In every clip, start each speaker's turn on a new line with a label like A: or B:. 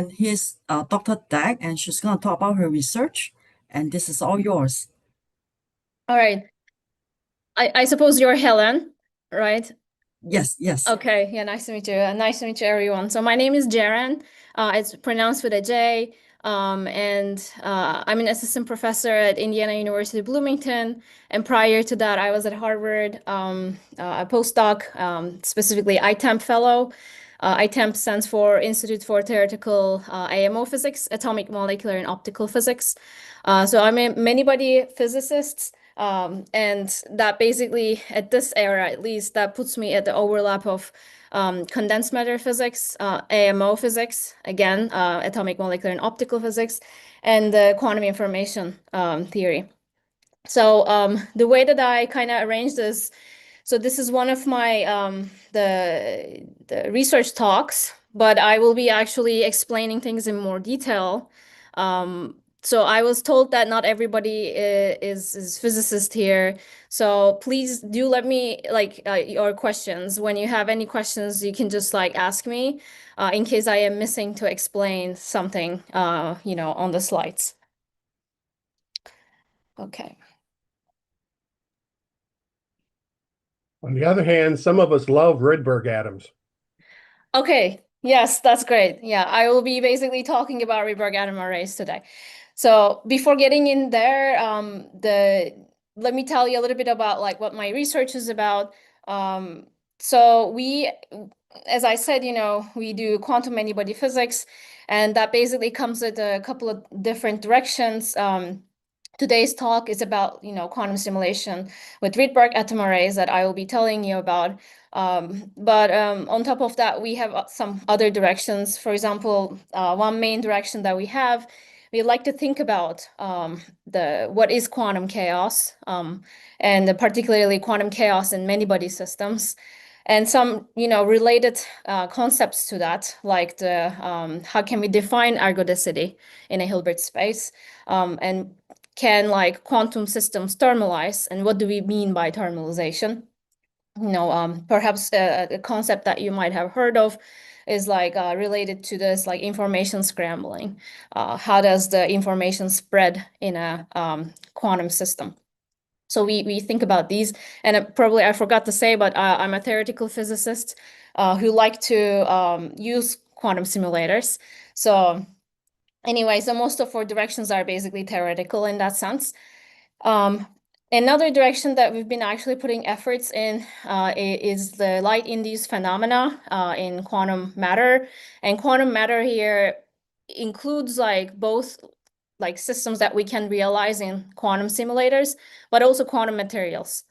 A: And here's Dr. Dag, and she's going to talk about her research. And this is all yours.
B: All right. I suppose you're Helen, right?
A: Yes, yes.
B: Okay. Yeah, nice to meet you. Nice to meet you, everyone. So my name is Jaren. It's pronounced with a J. I'm an assistant professor at Indiana University Bloomington. And prior to that, I was at Harvard, a postdoc, specifically ITEMP fellow. ITEMP stands for Institute for Theoretical AMO Physics, Atomic, Molecular, and Optical Physics. So I'm a many-body physicist. And that basically, at this era at least, that puts me at the overlap of condensed matter physics, AMO physics, again, atomic, molecular, and optical physics, and quantum information theory. So the way that I kind of arranged this, so this is one of my the research talks, but I will be actually explaining things in more detail. So I was told that not everybody is physicist here. So please do let me like your questions. When you have any questions, you can just like ask me in case I am missing to explain something, on the slides. Okay.
C: On the other hand, some of us love Rydberg atoms.
B: Okay, yes, that's great. Yeah, I will be basically talking about Rydberg atom arrays today. So before getting in there, let me tell you a little bit about like what my research is about. So we, as I said, we do quantum many-body physics, and that basically comes with a couple of different directions. Today's talk is about, quantum simulation with Rydberg atom arrays that I will be telling you about. But on top of that, we have some other directions. For example, one main direction that we like to think about what is quantum chaos, and particularly quantum chaos in many-body systems. And some, related concepts to that, like how can we define ergodicity in a Hilbert space, and can like quantum systems thermalize, and what do we mean by thermalization? Perhaps a concept that you might have heard of is like related to this like information scrambling. How does the information spread in a quantum system? So we think about these, and probably I forgot to say, but I'm a theoretical physicist who like to use quantum simulators. So anyway, so most of our directions are basically theoretical in that sense. Another direction that we've been actually putting efforts in is the light-induced phenomena in quantum matter. And quantum matter here includes like both like systems that we can realize in quantum simulators, but also quantum materials.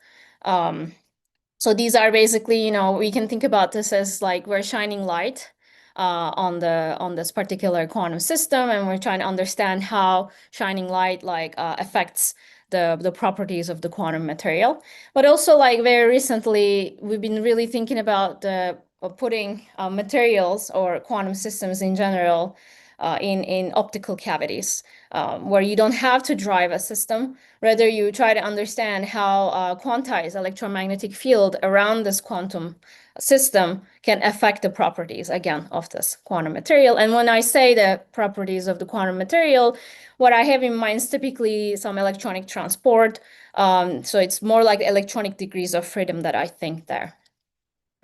B: So these are basically, we can think about this as like we're shining light on this particular quantum system, and we're trying to understand how shining light like affects the properties of the quantum material. But also like very recently, we've been really thinking about putting materials or quantum systems in general in optical cavities, where you don't have to drive a system. Rather, you try to understand how quantized electromagnetic field around this quantum system can affect the properties, again, of this quantum material. And when I say the properties of the quantum material, what I have in mind is typically some electronic transport. So it's more like electronic degrees of freedom that I think there.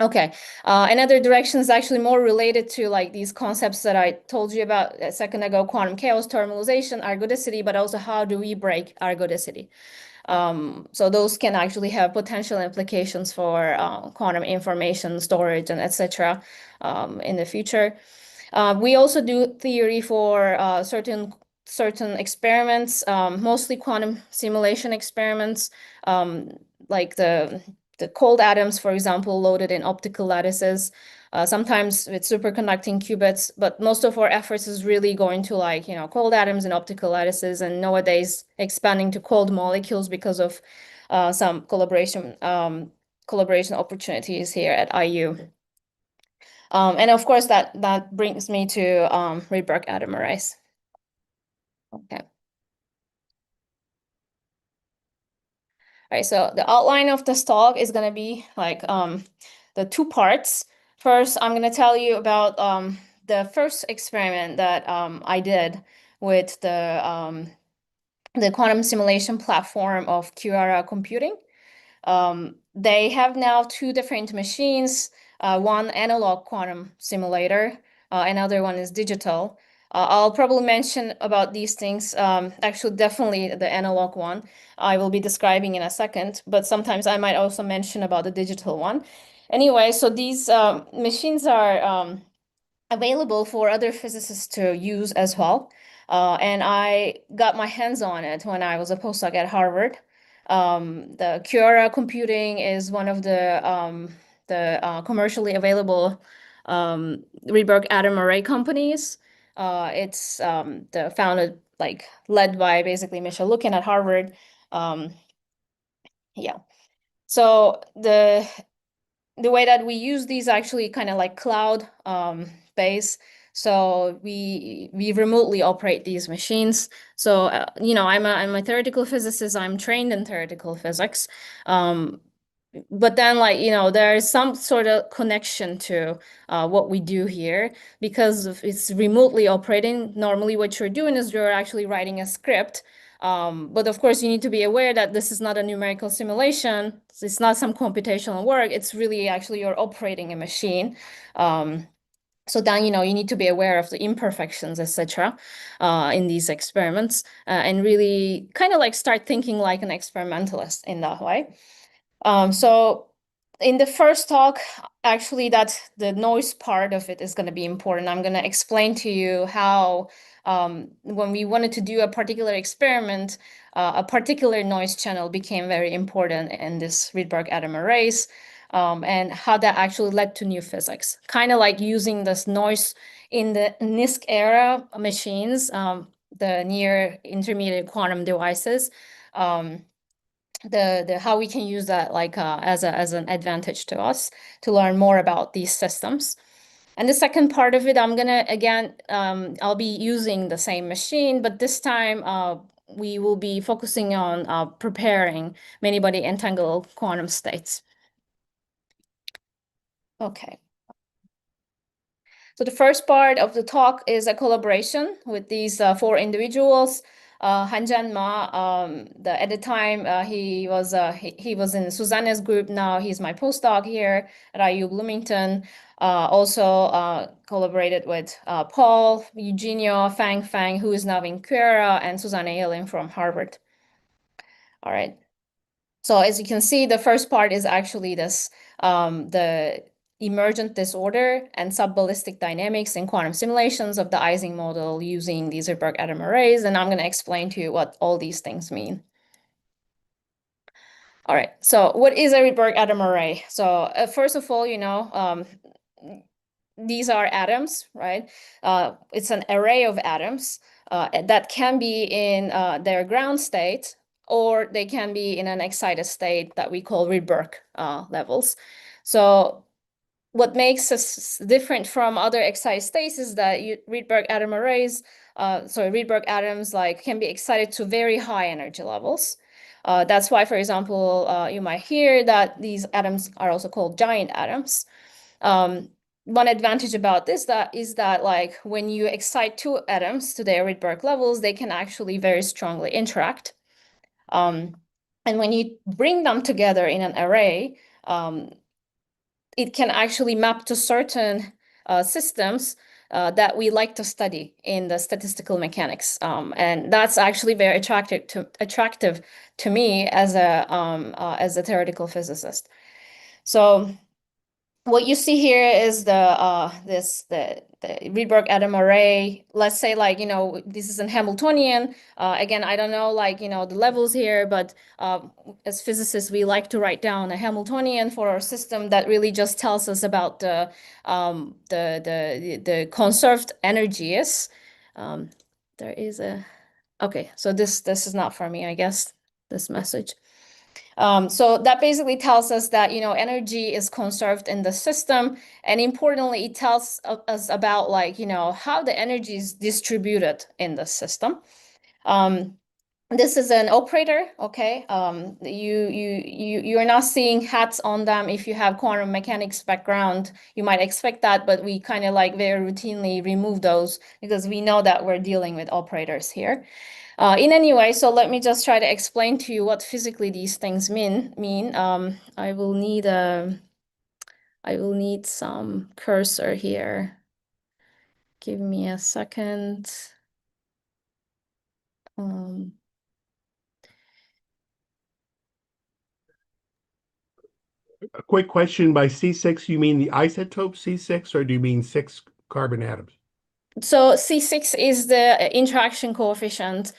B: Okay, another direction is actually more related to like these concepts that I told you about a second ago: quantum chaos, thermalization, ergodicity, but also how do we break ergodicity? So those can actually have potential implications for quantum information storage and etc. In the future. We also do theory for certain experiments, mostly quantum simulation experiments, like the cold atoms, for example, loaded in optical lattices, sometimes with superconducting qubits, but most of our efforts is really going to like, cold atoms and optical lattices, and nowadays expanding to cold molecules because of some collaboration opportunities here at IU. And of course, that brings me to Rydberg atom arrays. Okay. All right, so the outline of this talk is going to be like the two parts. First, I'm going to tell you about the first experiment that I did with the quantum simulation platform of QuEra Computing. They have now two different machines, one analog quantum simulator, another one is digital. I'll probably mention about these things, actually definitely the analog one I will be describing in a second, but sometimes I might also mention about the digital one. Anyway, so these machines are available for other physicists to use as well. And I got my hands on it when I was a postdoc at Harvard. The QuEra Computing is one of the commercially available Rydberg atom array companies. It's the founded, like led by basically Michelle Lukin at Harvard. Yeah. So the way that we use these actually kind of like cloud based. So we remotely operate these machines. So you know, I'm a theoretical physicist. I'm trained in theoretical physics. But then, like, you know, there is some sort of connection to what we do here because it's remotely operating. Normally what you're doing is you're actually writing a script. But of course, you need to be aware that this is not a numerical simulation. It's not some computational work. It's really actually you're operating a machine. So then, you know, you need to be aware of the imperfections, etc., in these experiments, and really kind of like start thinking like an experimentalist in that way. So in the first talk, actually, that the noise part of it is going to be important. I'm going to explain to you how when we wanted to do a particular experiment, a particular noise channel became very important in this Rydberg atom arrays, and how that actually led to new physics. Kind of like using this noise in the NISQ era machines, the near intermediate quantum devices. The how we can use that like as an advantage to us to learn more about these systems. And the second part of it, I'm gonna again, I'll be using the same machine, but this time we will be focusing on preparing many-body entangled quantum states. Okay. So the first part of the talk is a collaboration with these four individuals. Hanjan Ma, at the time he was in Susanne's group. Now he's my postdoc here at IU Bloomington. Also collaborated with Paul, Eugenio, Fang, who is now in QuEra, and Susanne Yelin from Harvard. All right. So as you can see, the first part is actually this the emergent disorder and subballistic dynamics in quantum simulations of the Ising model using these Rydberg atom arrays. And I'm going to explain to you what all these things mean. All right, so what is a Rydberg atom array? So first of all, you know, these are atoms, right? It's an array of atoms that can be in their ground state, or they can be in an excited state that we call Rydberg levels. So what makes us different from other excited states is that Rydberg atom arrays, Rydberg atoms like can be excited to very high energy levels. That's why, for example, you might hear that these atoms are also called giant atoms. One advantage about this is that like when you excite two atoms to their Rydberg levels, they can actually very strongly interact. And when you bring them together in an array, it can actually map to certain systems that we like to study in the statistical mechanics. And that's actually very attractive to me as a theoretical physicist. So what you see here is the Rydberg atom array. Let's say, like, you know, this is in Hamiltonian. Again, I don't know, like, you know, the levels here, but as physicists, we like to write down a Hamiltonian for our system that really just tells us about the conserved energies. There is a okay. So this is not for me, I guess. This message. So that basically tells us that, you know, energy is conserved in the system. And importantly, it tells us about, like, you know, how the energy is distributed in the system. this is an operator, okay? You're not seeing hats on them. If you have quantum mechanics background, you might expect that, but we kind of like very routinely remove those because we know that we're dealing with operators here. In any way, so let me just try to explain to you what physically these things mean. I will need some cursor here. Give me a second.
C: A quick question, by C6, you mean the isotope C6, or do you mean 6 carbon atoms?
B: So C6 is the interaction coefficient,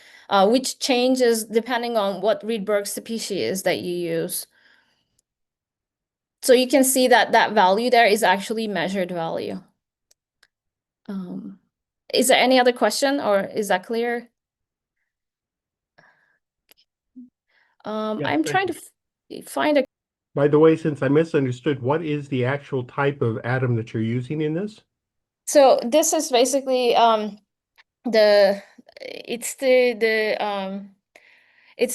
B: which changes depending on what Rydberg species that you use. So you can see that that value there is actually measured value. Is there any other question, or is that clear?
C: Yes,
B: I'm trying to find a.
C: By the way, since I misunderstood, what is the actual type of atom that you're using in this?
B: So this is basically it's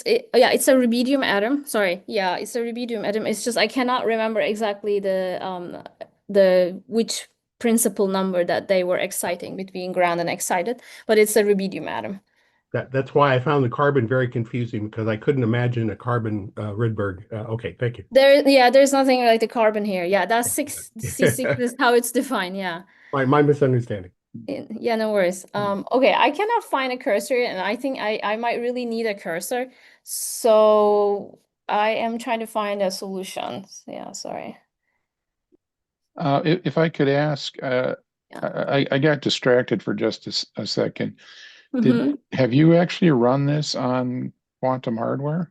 B: it's a rubidium atom. Sorry, yeah, it's a rubidium atom. It's just I cannot remember exactly the which principal number that they were exciting between ground and excited, but it's a rubidium atom.
C: That's why I found the carbon very confusing, because I couldn't imagine a carbon Rydberg. Okay, thank you.
B: There's nothing like the carbon here. Yeah, that's C6 is how it's defined. Yeah.
C: My misunderstanding.
B: Yeah, no worries. Okay, I cannot find a cursor, and I think I might really need a cursor. So I am trying to find a solution. Yeah, sorry.
D: If I could ask,
B: Yeah.
D: I got distracted for just a second.
B: Mhm.
D: Have you actually run this on quantum hardware?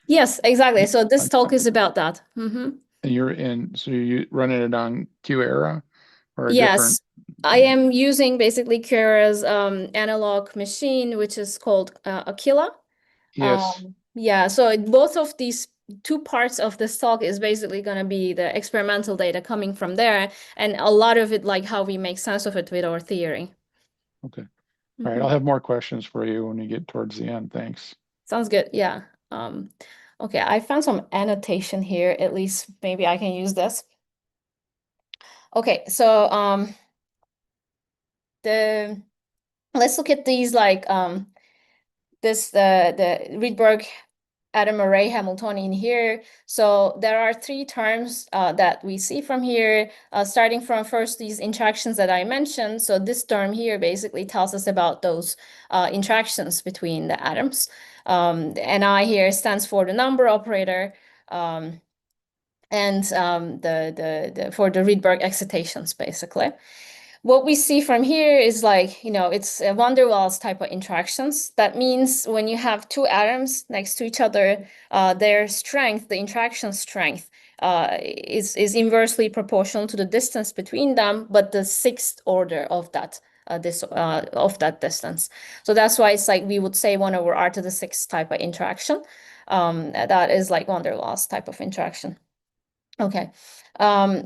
B: Yes, exactly. So this talk is about that.
D: So you're running it on QuEra or a different?
B: Yes, I am using basically QuEra's analog machine, which is called Aquila.
D: Yes.
B: Yeah, so both of these two parts of this talk is basically going to be the experimental data coming from there, and a lot of it, like how we make sense of it with our theory.
D: Okay. All right. I'll have more questions for you when we get towards the end. Thanks.
B: Sounds good. Yeah. Okay, I found some annotation here. At least maybe I can use this. Okay, so let's look at these like the Rydberg atom array Hamiltonian here. So there are three terms that we see from here, starting from first these interactions that I mentioned. So this term here basically tells us about those interactions between the atoms. The Ni here stands for the number operator, and for the Rydberg excitations, basically. What we see from here is like, it's a van der Waals type of interactions. That means when you have two atoms next to each other, their strength, the interaction strength, is inversely proportional to the distance between them, but the sixth order of that distance. So that's why it's like we would say 1/r to the sixth type of interaction. That is like van der Waals type of interaction. Okay,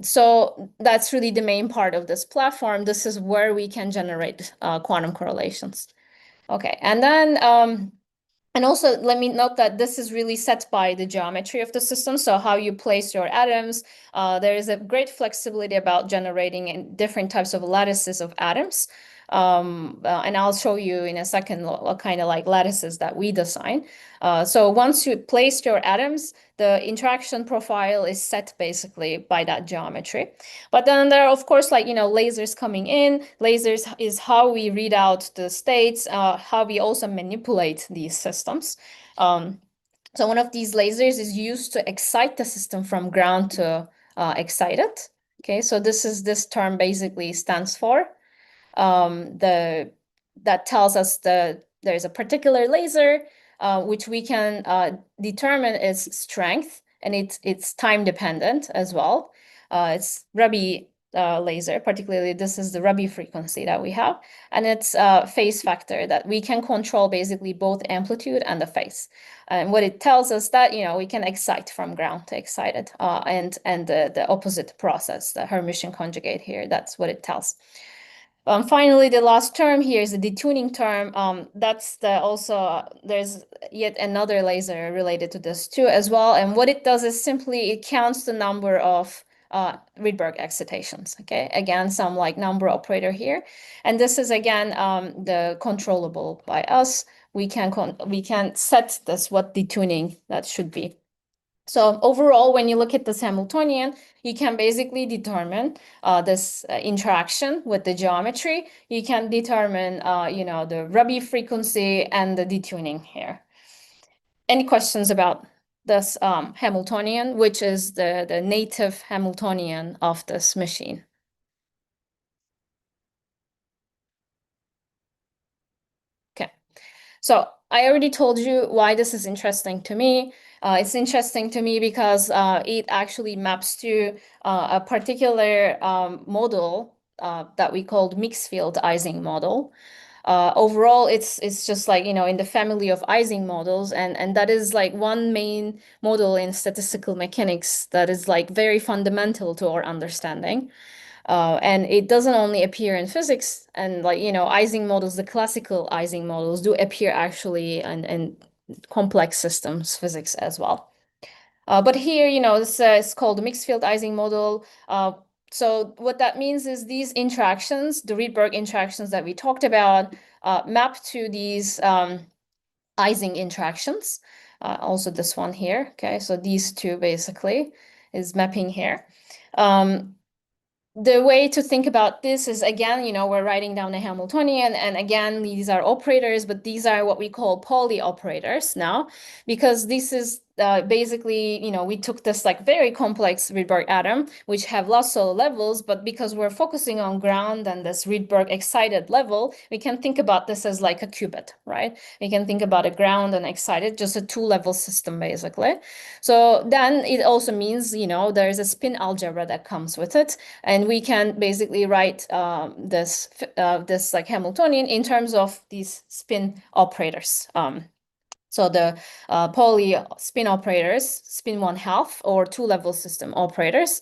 B: so that's really the main part of this platform. This is where we can generate quantum correlations. Okay, and then and also let me note that this is really set by the geometry of the system. So how you place your atoms, there is a great flexibility about generating in different types of lattices of atoms. And I'll show you in a second what kind of like lattices that we design. So once you place your atoms, the interaction profile is set basically by that geometry. But then there are, of course, like, lasers coming in. Lasers is how we read out the states, how we also manipulate these systems. So one of these lasers is used to excite the system from ground to excited. Okay, so this term basically stands for that tells us there's a particular laser which we can determine its strength, and it's time dependent as well. It's Rabi laser, particularly this is the Rabi frequency that we have, and it's a phase factor that we can control basically both amplitude and the phase. And what it tells us that we can excite from ground to excited, and the opposite process, the Hermitian conjugate here, that's what it tells. Finally, the last term here is the detuning term. That's there's yet another laser related to this too as well. And what it does is simply it counts the number of Rydberg excitations. Okay, again, some like number operator here. And this is again the controllable by us. We can set this what detuning that should be. So overall, when you look at this Hamiltonian, you can basically determine this interaction with the geometry. You can determine, the Rabi frequency and the detuning here. Any questions about this Hamiltonian, which is the native Hamiltonian of this machine? Okay, so I already told you why this is interesting to me. It's interesting to me because it actually maps to a particular model that we called mixed field Ising model. Overall, it's just like, in the family of Ising models, and that is like one main model in statistical mechanics that is like very fundamental to our understanding. And it doesn't only appear in physics, and like, Ising models, the classical Ising models do appear actually in complex systems physics as well. But here, this is called the mixed field Ising model. So what that means is these interactions, the Rydberg interactions that we talked about, map to these Ising interactions. Also this one here. Okay, so these two basically is mapping here. The way to think about this is, again, we're writing down a Hamiltonian, and again, these are operators, but these are what we call Pauli operators now, because this is basically, we took this like very complex Rydberg atom, which have lots of levels, but because we're focusing on ground and this Rydberg excited level, we can think about this as like a qubit, right? We can think about a ground and excited, just a two-level system, basically. So then it also means, there's a spin algebra that comes with it, and we can basically write this like Hamiltonian in terms of these spin operators. So the Pauli spin operators, spin 1/2 or two-level system operators,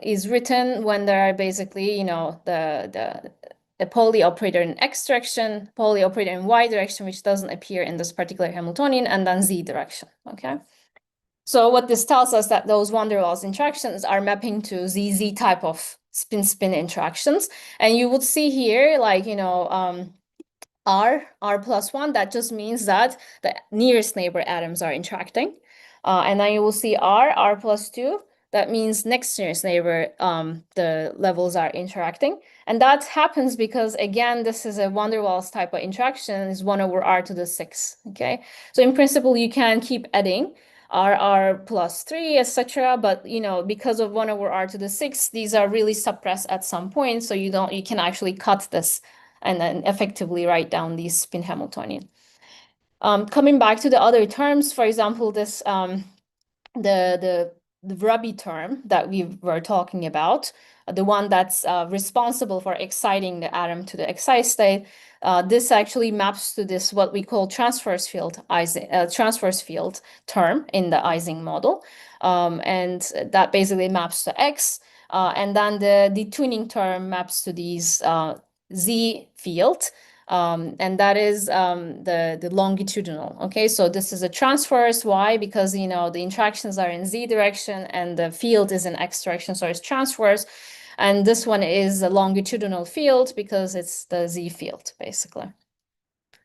B: is written when there are basically, a Pauli operator in X direction, Pauli operator in Y direction, which doesn't appear in this particular Hamiltonian, and then Z direction. Okay. So what this tells us that those van der Waals interactions are mapping to ZZ type of spin-spin interactions. And you would see here, like, R plus 1, that just means that the nearest neighbor atoms are interacting. And then you will see R plus 2, that means next nearest neighbor, the levels are interacting. And that happens because, again, this is a van der Waals type of interaction, is 1/r⁶, okay? So in principle, you can keep adding R plus 3, etc. But, because of 1/r⁶, these are really suppressed at some point. So you can actually cut this and then effectively write down these spin Hamiltonian. Coming back to the other terms, for example, this the Rabi term that we were talking about, the one that's responsible for exciting the atom to the excited state, this actually maps to this what we call transverse field term in the Ising model, and that basically maps to X, and then the detuning term maps to these Z field. And that is the longitudinal. Okay, so this is a transverse. Why? Because the interactions are in Z direction and the field is in X direction, so it's transverse. And this one is a longitudinal field because it's the Z field, basically.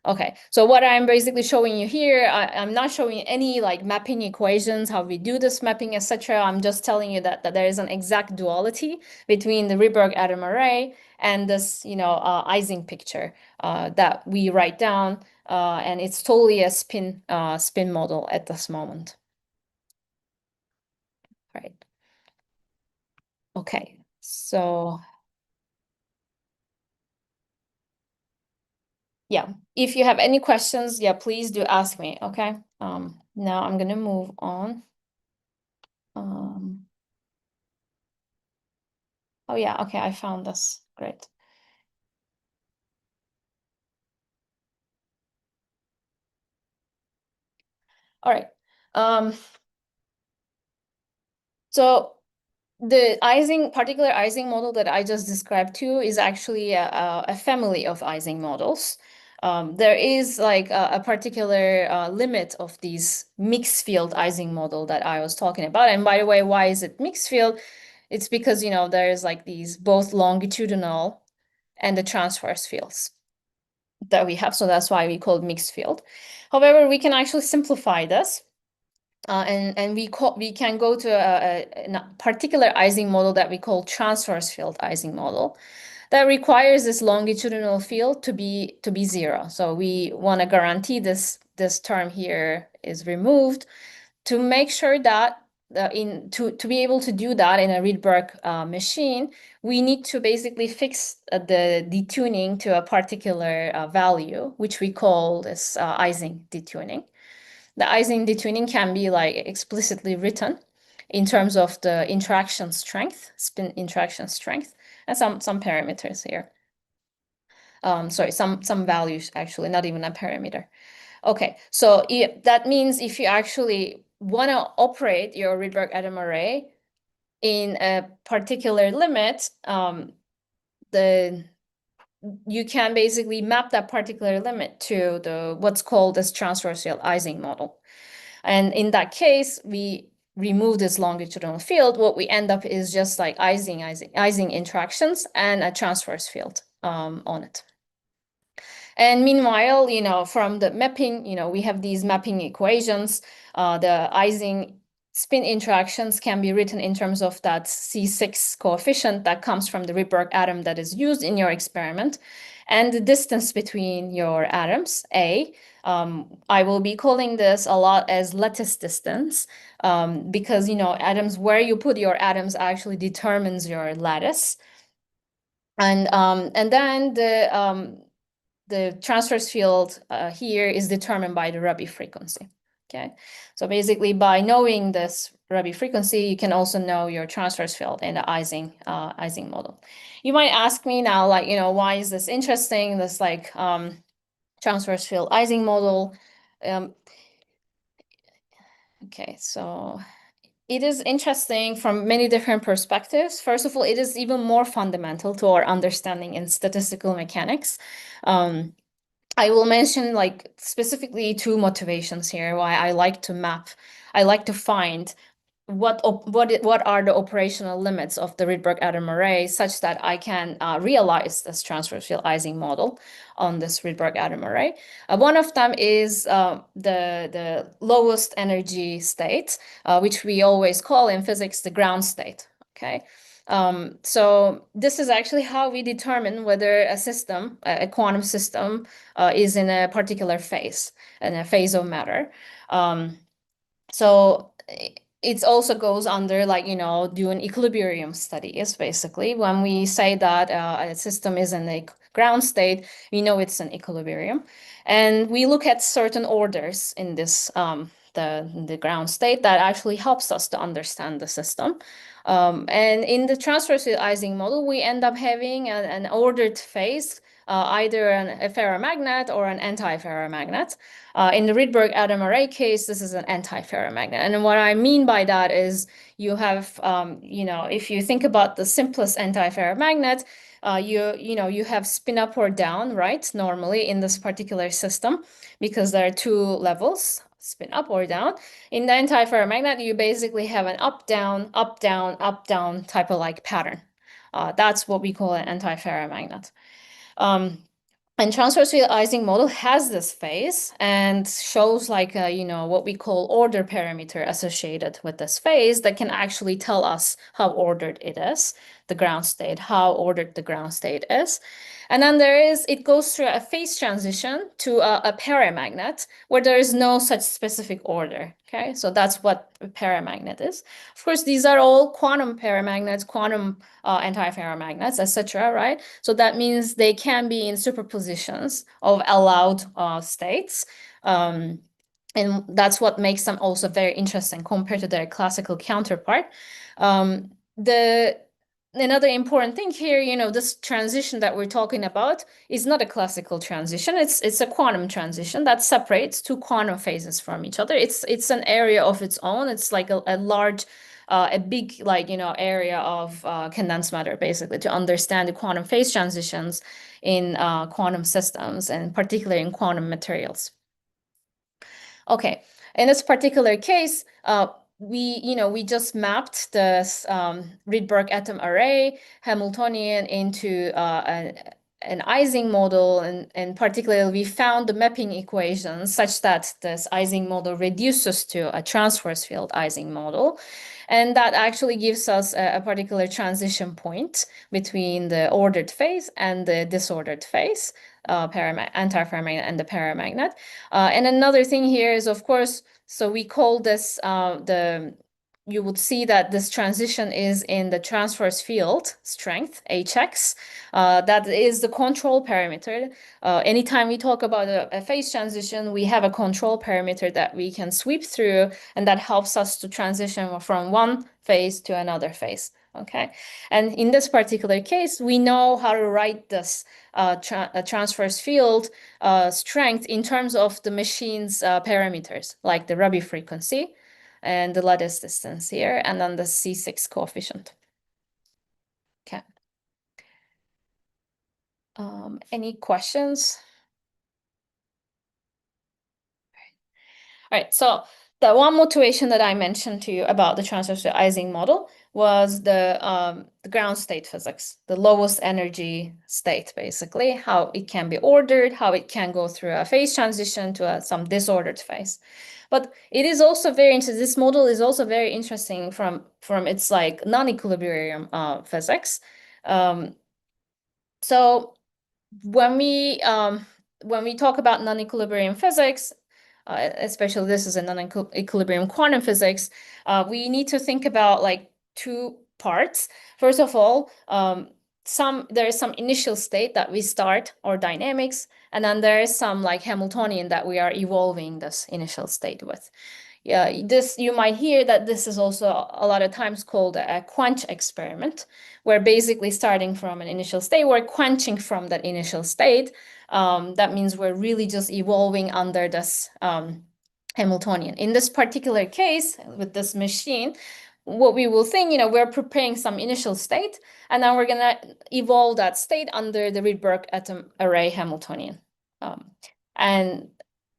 B: Okay, so what I'm basically showing you here, I'm not showing any like mapping equations, how we do this mapping, etc. I'm just telling you that there is an exact duality between the Rydberg atom array and this, Ising picture that we write down, and it's totally a spin model at this moment. Right. Okay, so yeah, if you have any questions, yeah, please do ask me. Okay. Now I'm gonna move on. Oh yeah, okay, I found this. Great. All right. So The particular Ising model that I just described to you is actually a family of Ising models. There is like a particular limit of these mixed field Ising model that I was talking about. And by the way, why is it mixed field? It's because, there's like these both longitudinal and the transverse fields that we have. So that's why we call it mixed field. However, we can actually simplify this. And we can go to a particular Ising model that we call transverse field Ising model that requires this longitudinal field to be 0. So we want to guarantee this term here is removed to make sure that to be able to do that in a Rydberg machine, we need to basically fix the detuning to a particular value, which we call this Ising detuning. The Ising detuning can be like explicitly written in terms of the interaction strength, spin interaction strength, and some parameters here. Sorry, some values actually, not even a parameter. Okay, so that means if you actually want to operate your Rydberg atom array in a particular limit, you can basically map that particular limit to what's called this transverse field Ising model. And in that case, we remove this longitudinal field. What we end up is just like Ising interactions and a transverse field on it. And meanwhile, from the mapping, we have these mapping equations. The Ising spin interactions can be written in terms of that C6 coefficient that comes from the Rydberg atom that is used in your experiment, and the distance between your atoms, A. I will be calling this a lot as lattice distance because, atoms, where you put your atoms actually determines your lattice. And then the transverse field here is determined by the Rabi frequency. Okay, so basically by knowing this Rabi frequency, you can also know your transverse field in the Ising model. You might ask me now, like, why is this interesting? This like transverse field Ising model. Okay, so it is interesting from many different perspectives. First of all, it is even more fundamental to our understanding in statistical mechanics. I will mention like specifically 2 motivations here why I like to map. I like to find what are the operational limits of the Rydberg atom array such that I can realize this transverse field Ising model on this Rydberg atom array. One of them is the lowest energy state, which we always call in physics the ground state. Okay. So this is actually how we determine whether a system, a quantum system, is in a particular phase, in a phase of matter. So it also goes under like, doing equilibrium studies, basically. When we say that a system is in a ground state, we know it's an equilibrium. And we look at certain orders in this, the ground state that actually helps us to understand the system. And in the transverse field Ising model, we end up having an ordered phase, either a ferromagnet or an anti-ferromagnet. In the Rydberg atom array case, this is an anti-ferromagnet. And what I mean by that is you have, if you think about the simplest anti-ferromagnet, you have spin up or down, right? Normally in this particular system, because there are 2 levels, spin up or down. In the anti-ferromagnet, you basically have an up, down, up, down, up, down type of like pattern. That's what we call an anti-ferromagnet. And transverse field Ising model has this phase and shows like what we call order parameter associated with this phase that can actually tell us how ordered it is, the ground state, how ordered the ground state is. And then it goes through a phase transition to a paramagnet where there is no such specific order. Okay, so that's what a paramagnet is. Of course, these are all quantum paramagnets, quantum anti-ferromagnets, etc. Right? So that means they can be in superpositions of allowed states. And that's what makes them also very interesting compared to their classical counterpart. Another important thing here, this transition that we're talking about is not a classical transition. It's a quantum transition that separates 2 quantum phases from each other. It's an area of its own. It's like a large a big area of condensed matter, basically, to understand the quantum phase transitions in quantum systems, and particularly in quantum materials. Okay, in this particular case, we just mapped this Rydberg atom array Hamiltonian into an Ising model, and particularly we found the mapping equations such that this Ising model reduces to a transverse field Ising model. And that actually gives us a particular transition point between the ordered phase and the disordered phase, antiferromagnet and the paramagnet. And another thing here is, of course, so we call this you would see that this transition is in the transverse field strength, Hx. That is the control parameter. Anytime we talk about a phase transition, we have a control parameter that we can sweep through, and that helps us to transition from one phase to another phase. Okay, and in this particular case, we know how to write this transverse field strength in terms of the machine's parameters, like the Rabi frequency and the lattice distance here, and then the C6 coefficient. Okay. Any questions? All right, so the one motivation that I mentioned to you about the transverse Ising model was the ground state physics, the lowest energy state, basically, how it can be ordered, how it can go through a phase transition to some disordered phase. But it is also very interesting. This model is also very interesting from its like non-equilibrium physics. So when we talk about non-equilibrium physics, especially this is a non-equilibrium quantum physics, we need to think about like two parts. First of all, there is some initial state that we start, or dynamics, and then there is some like Hamiltonian that we are evolving this initial state with. Yeah, you might hear that this is also a lot of times called a quench experiment, where basically starting from an initial state, we're quenching from that initial state. That means we're really just evolving under this Hamiltonian. In this particular case, with this machine, what we will think, we're preparing some initial state, and then we're going to evolve that state under the Rydberg atom array Hamiltonian. And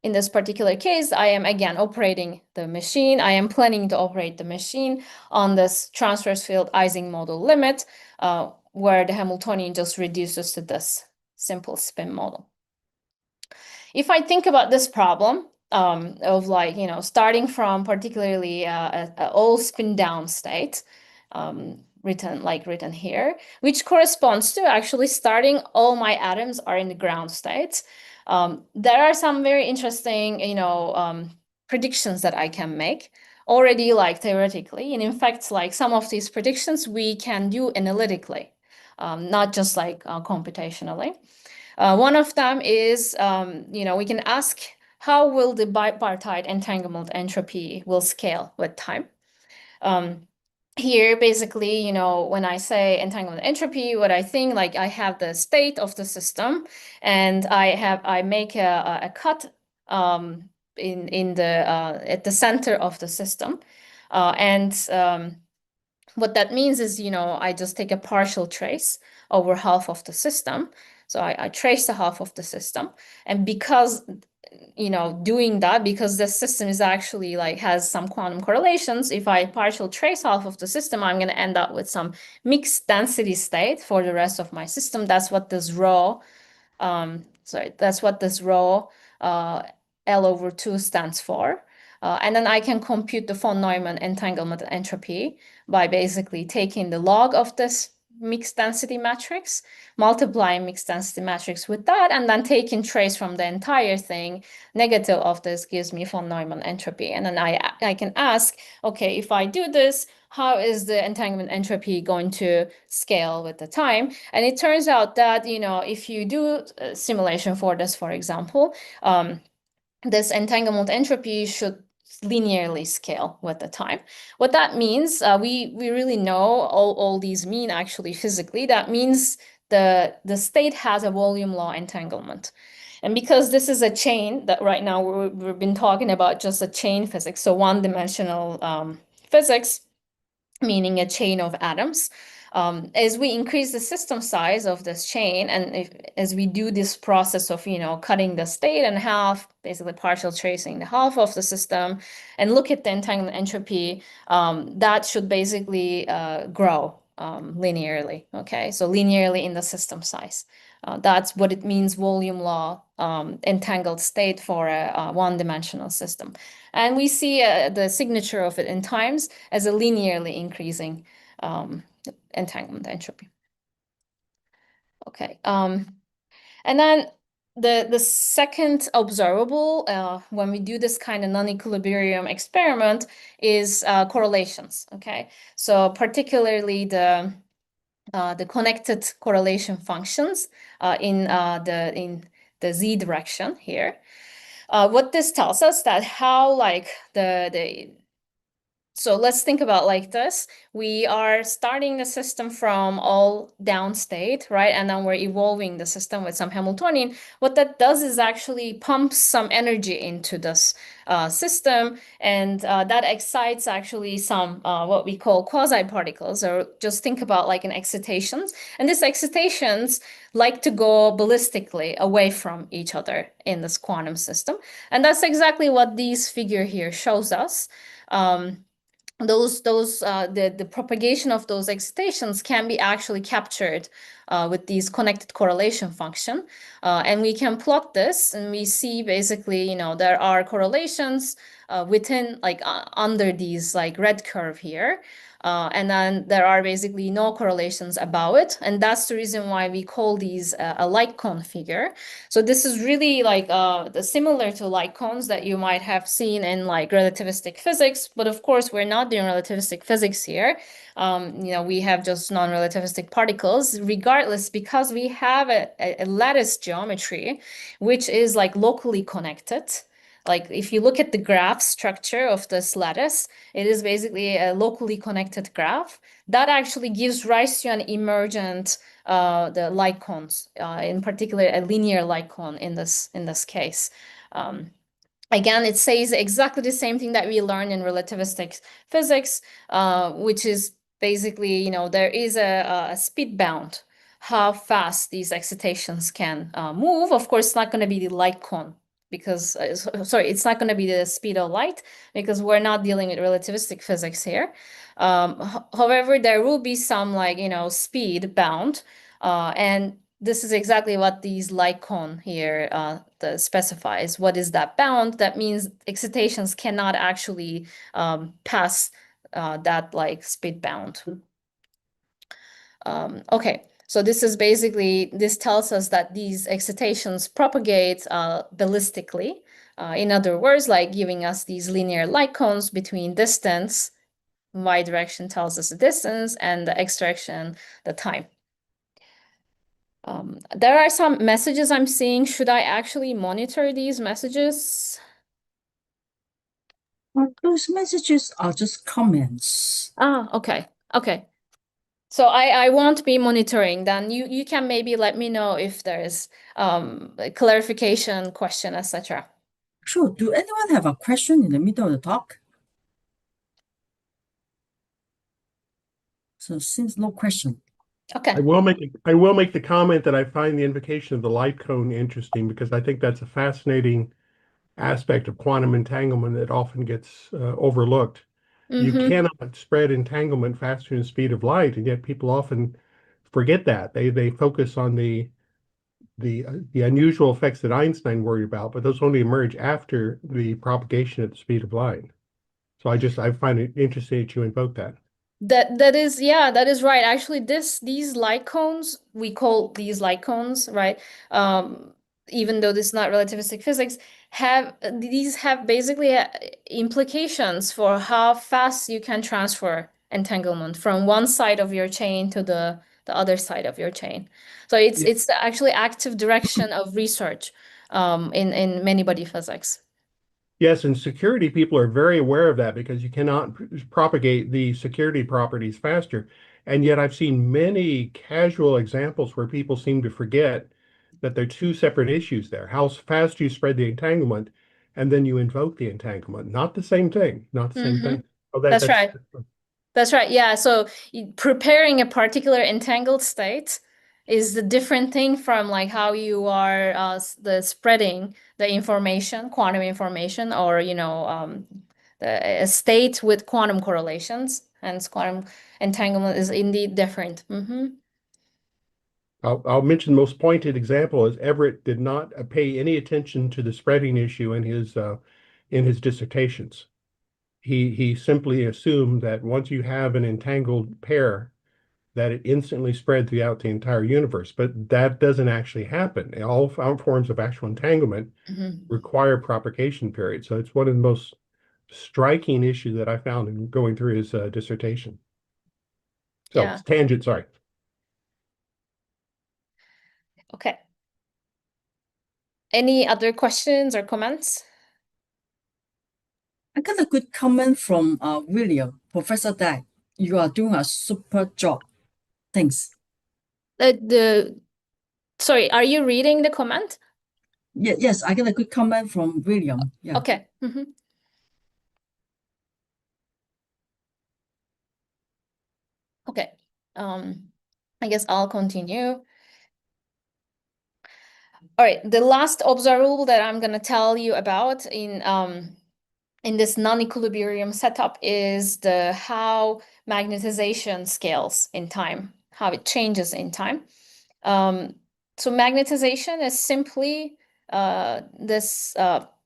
B: in this particular case, I am again operating the machine. I am planning to operate the machine on this transverse field Ising model limit, where the Hamiltonian just reduces to this simple spin model. If I think about this problem of like, starting from particularly a all spin down state, written here, which corresponds to actually starting all my atoms are in the ground state. There are some very interesting, predictions that I can make already, like theoretically. And in fact, like some of these predictions we can do analytically, not just like computationally. One of them is, we can ask how will the bipartite entanglement entropy will scale with time. Here, basically, when I say entanglement entropy, what I think, like I have the state of the system, and I make a cut in the at the center of the system, and what that means is, I just take a partial trace over half of the system. So I trace the half of the system, and because doing that, because the system is actually like has some quantum correlations, if I partial trace half of the system, I'm going to end up with some mixed density state for the rest of my system. That's what this rho, that's what this rho L/2 stands for. And then I can compute the von Neumann entanglement entropy by basically taking the log of this mixed density matrix, multiplying mixed density matrix with that, and then taking trace from the entire thing. Negative of this gives me von Neumann entropy. And then I can ask, okay, if I do this, how is the entanglement entropy going to scale with the time? And it turns out that, if you do a simulation for this, for example, this entanglement entropy should linearly scale with the time. What that means, we really know all these mean actually physically. That means the state has a volume law entanglement. And because this is a chain that right now we've been talking about just a chain physics, so one-dimensional physics, meaning a chain of atoms. As we increase the system size of this chain, and as we do this process of, cutting the state in half, basically partial tracing the half of the system, and look at the entanglement entropy, that should basically grow linearly. Okay, so linearly in the system size. That's what it means, volume law, entangled state for a one-dimensional system. And we see the signature of it in times as a linearly increasing entanglement entropy. Okay, and then the second observable when we do this kind of non-equilibrium experiment is correlations. Okay, so particularly the connected correlation functions in the z direction here. What this tells us that how like so let's think about like this. We are starting the system from all down state, right? And then we're evolving the system with some Hamiltonian. What that does is actually pumps some energy into this system, and that excites actually some what we call quasi-particles, or just think about like an excitations. And these excitations like to go ballistically away from each other in this quantum system. And that's exactly what this figure here shows us. The propagation of those excitations can be actually captured with these connected correlation function, and we can plot this, and we see basically, there are correlations within like under these like red curve here. And then there are basically no correlations above it. And that's the reason why we call these a light cone figure. So this is really like similar to light cones that you might have seen in like relativistic physics. But of course, we're not doing relativistic physics here. We have just non-relativistic particles, regardless, because we have a lattice geometry, which is like locally connected. Like if you look at the graph structure of this lattice, it is basically a locally connected graph that actually gives rise to an emergent the light cones, in particular a linear light cone in this case. Again, it says exactly the same thing that we learned in relativistic physics, which is basically, there is a speed bound, how fast these excitations can move. Of course, it's not going to be the light cone, because sorry, it's not going to be the speed of light, because we're not dealing with relativistic physics here. However, there will be some like speed bound, and this is exactly what these light cone here specifies. What is that bound? That means excitations cannot actually pass that like speed bound. Okay. So this is basically, this tells us that these excitations propagate ballistically. In other words, like giving us these linear light cones between distance, y direction tells us the distance, and the x direction, the time. There are some messages I'm seeing. Should I actually monitor these messages?
A: Well, those messages are just comments.
B: Okay. Okay. So I won't be monitoring. Then you can maybe let me know if there's a clarification, question, etc.
A: Sure. Do anyone have a question in the middle of the talk? So since no question.
B: Okay.
C: I will make the comment that I find the invocation of the light cone interesting, because I think that's a fascinating aspect of quantum entanglement that often gets overlooked. You cannot spread entanglement faster than the speed of light, and yet people often forget that. They focus on the unusual effects that Einstein worried about, but those only emerge after the propagation at the speed of light. So I find it interesting that you invoke that.
B: That is right. Actually, these light cones, we call these light cones, right? Even though this is not relativistic physics, these have basically implications for how fast you can transfer entanglement from one side of your chain to the other side of your chain. So it's actually active direction of research in many body physics.
C: Yes, and security people are very aware of that, because you cannot propagate the security properties faster. And yet I've seen many casual examples where people seem to forget that there are two separate issues there. How fast you spread the entanglement, and then you invoke the entanglement. Not the same thing. Not the same thing. Oh,
B: That's right. That's right. Yeah. So preparing a particular entangled state is the different thing from like how you are the spreading the information, quantum information, or a state with quantum correlations. Hence, quantum entanglement is indeed different.
C: I'll mention the most pointed example is Everett did not pay any attention to the spreading issue in his dissertations. He simply assumed that once you have an entangled pair, that it instantly spread throughout the entire universe. But that doesn't actually happen. All forms of actual entanglement require propagation periods. So it's one of the most striking issues that I found in going through his dissertation. So
B: Yeah.
C: tangent, sorry.
B: Okay. Any other questions or comments?
A: I got a good comment from William, Professor Dag. You are doing a super job. Thanks.
B: Sorry, are you reading the comment?
A: Yes, I got a good comment from William. Yeah.
B: Okay. Okay. I guess I'll continue. All right. The last observable that I'm going to tell you about in this non-equilibrium setup is how magnetization scales in time, how it changes in time. So magnetization is simply this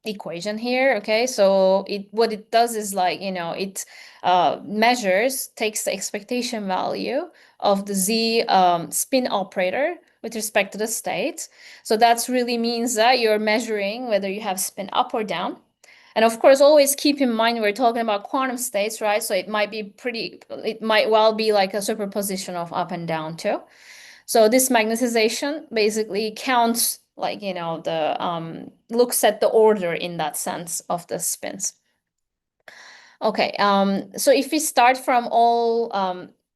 B: equation here. Okay, so what it does is like, it takes the expectation value of the z spin operator with respect to the state. So that's really means that you're measuring whether you have spin up or down. And of course, always keep in mind we're talking about quantum states, right? So it might well be like a superposition of up and down too. So this magnetization basically counts, like, looks at the order in that sense of the spins. Okay, so if we start from all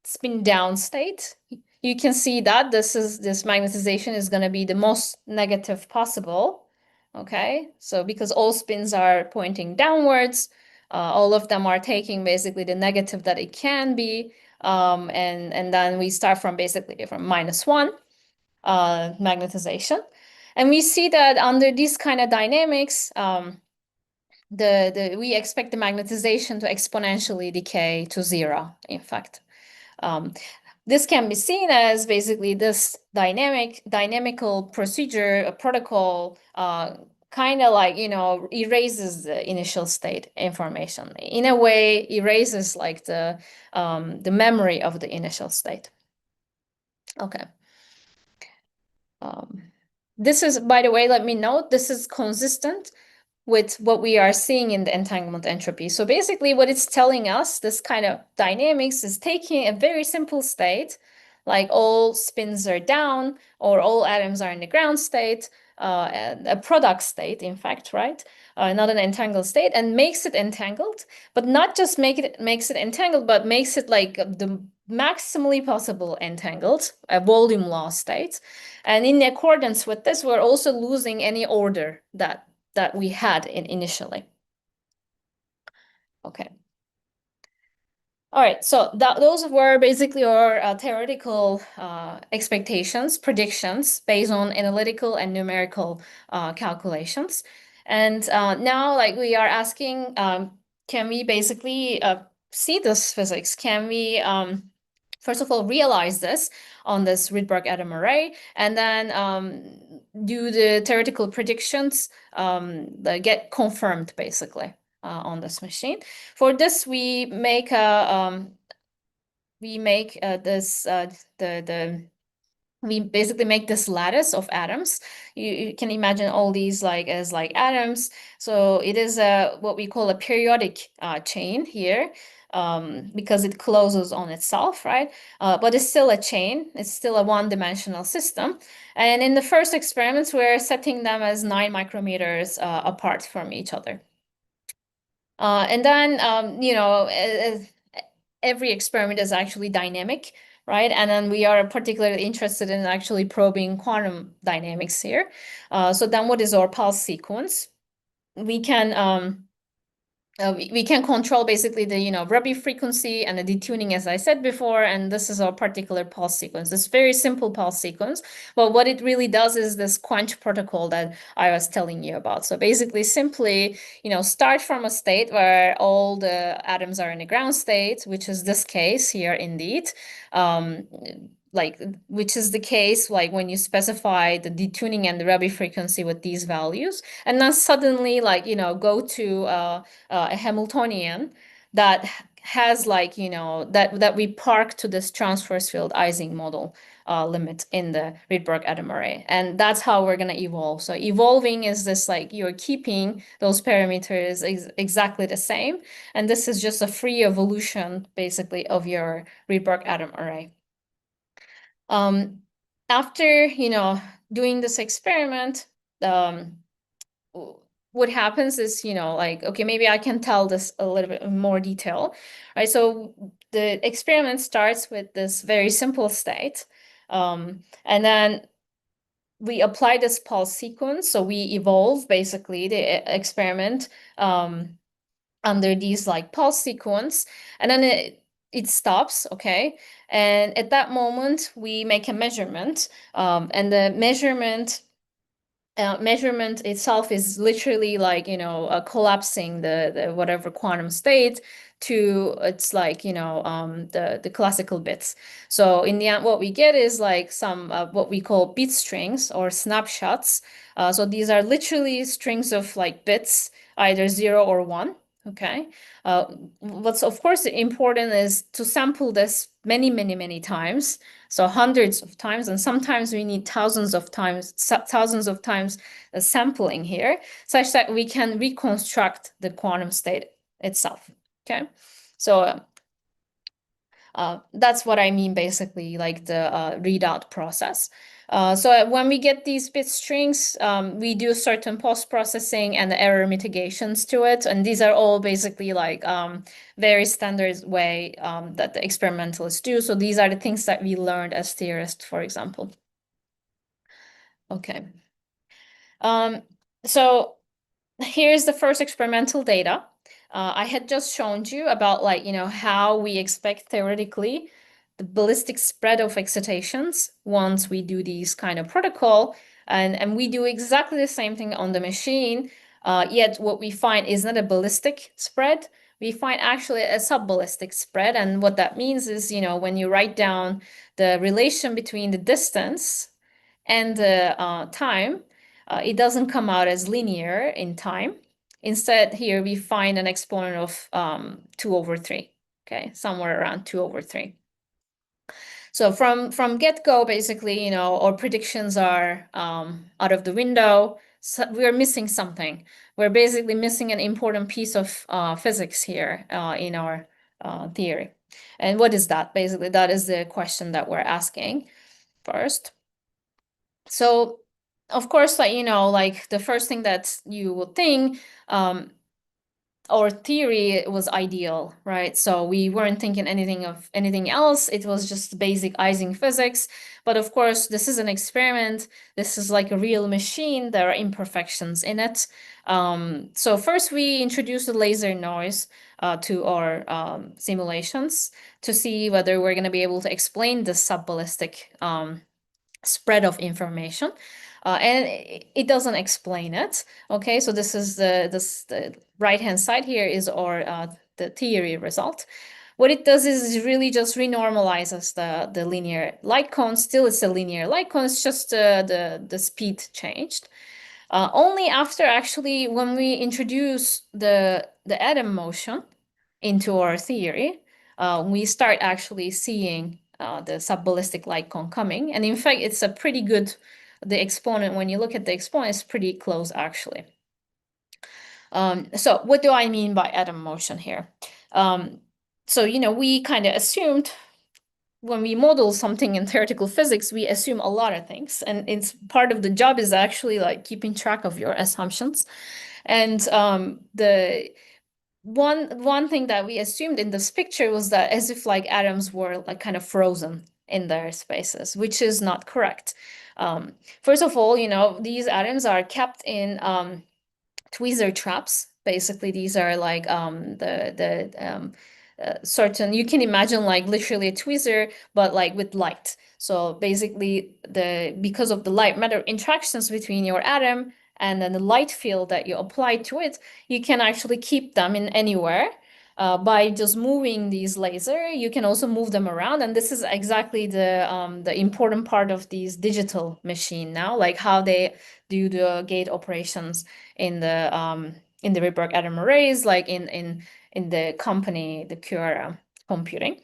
B: spin down state, you can see that this magnetization is going to be the most negative possible. Okay, so because all spins are pointing downwards, all of them are taking basically the negative that it can be. And then we start from basically from -1 magnetization. And we see that under these kind of dynamics, we expect the magnetization to exponentially decay to 0, in fact. This can be seen as basically this dynamical procedure, a protocol, kind of like, erases the initial state information. In a way, erases like the memory of the initial state. Okay. This is, by the way, let me note, this is consistent with what we are seeing in the entanglement entropy. So basically what it's telling us, this kind of dynamics is taking a very simple state, like all spins are down or all atoms are in the ground state, a product state, in fact, right? Not an entangled state, and makes it entangled, but not just makes it entangled, but makes it like the maximally possible entangled, a volume law state. And in accordance with this, we're also losing any order that we had initially. Okay. All right, so those were basically our theoretical expectations, predictions based on analytical and numerical calculations. And now, like, we are asking, can we basically see this physics? Can we, first of all, realize this on this Rydberg atom array, and then do the theoretical predictions that get confirmed, basically, on this machine. For this, we make we basically make this lattice of atoms. You can imagine all these as atoms. So it is what we call a periodic chain here, because it closes on itself, right? But it's still a chain. It's still a one-dimensional system. And in the first experiments, we're setting them as 9 micrometers apart from each other. And then, every experiment is actually dynamic, right? And then we are particularly interested in actually probing quantum dynamics here. So then what is our pulse sequence? We can we can control basically the, Rabi frequency and the detuning, as I said before, and this is our particular pulse sequence. This very simple pulse sequence, but what it really does is this quench protocol that I was telling you about. So basically simply, start from a state where all the atoms are in a ground state, which is this case here indeed. Which is the case like when you specify the detuning and the Rabi frequency with these values, and then suddenly go to a Hamiltonian that has that we park to this transverse field Ising model limit in the Rydberg atom array, and that's how we're going to evolve. So evolving is this you're keeping those parameters exactly the same, and this is just a free evolution basically of your Rydberg atom array. After doing this experiment, what happens is, okay, maybe I can tell this a little bit in more detail, right? So the experiment starts with this very simple state, and then we apply this pulse sequence. So we evolve basically the experiment under these pulse sequence, and then it stops, okay? And at that moment, we make a measurement, and the measurement itself is literally collapsing the whatever quantum state to its the classical bits. So in the end, what we get is some what we call bit strings or snapshots. So these are literally strings of bits, either 0 or 1. Okay. What's of course important is to sample this many times. So hundreds of times, and sometimes we need thousands of times sampling here, such that we can reconstruct the quantum state itself. Okay, so that's what I mean basically, the readout process. So when we get these bit strings, we do certain post-processing and error mitigations to it. And these are all basically very standard way that the experimentalists do. So these are the things that we learned as theorists, for example. Okay. So here's the first experimental data. I had just shown you about how we expect theoretically the ballistic spread of excitations once we do these kind of protocol, and we do exactly the same thing on the machine, yet what we find is not a ballistic spread. We find actually a sub-ballistic spread, and what that means is, when you write down the relation between the distance and the time, it doesn't come out as linear in time. Instead, here we find an exponent of 2/3, okay, somewhere around 2/3. So from get-go, basically, our predictions are out of the window. So we're missing something. We're basically missing an important piece of physics here in our theory. And what is that? Basically, that is the question that we're asking first. So, of course, the first thing that you would think, our theory was ideal, right? So we weren't thinking anything else. It was just basic Ising physics. But of course, this is an experiment. This is like a real machine. There are imperfections in it. So first we introduced the laser noise to our simulations to see whether we're going to be able to explain the sub-ballistic spread of information. And it doesn't explain it. Okay, so this is the right-hand side here is our the theory result. What it does is really just renormalizes the linear light cone. Still, it's a linear light cone. It's just the speed changed. Only after actually when we introduce the atom motion into our theory, we start actually seeing the sub-ballistic light cone coming. And in fact, it's a pretty good, the exponent, when you look at the exponent, it's pretty close actually. So what do I mean by atom motion here? So, we kind of assumed when we model something in theoretical physics, we assume a lot of things. And it's part of the job is actually keeping track of your assumptions. And the one thing that we assumed in this picture was that as if atoms were kind of frozen in their spaces, which is not correct. First of all, these atoms are kept in tweezer traps, Basically, these are like certain, you can imagine like literally a tweezer, but like with light. So basically, because of the light matter interactions between your atom and then the light field that you apply to it, you can actually keep them in anywhere. By just moving these laser, you can also move them around, and this is exactly the important part of these digital machine now, like how they do the gate operations in the Rydberg atom arrays, like in the company, the QuEra Computing.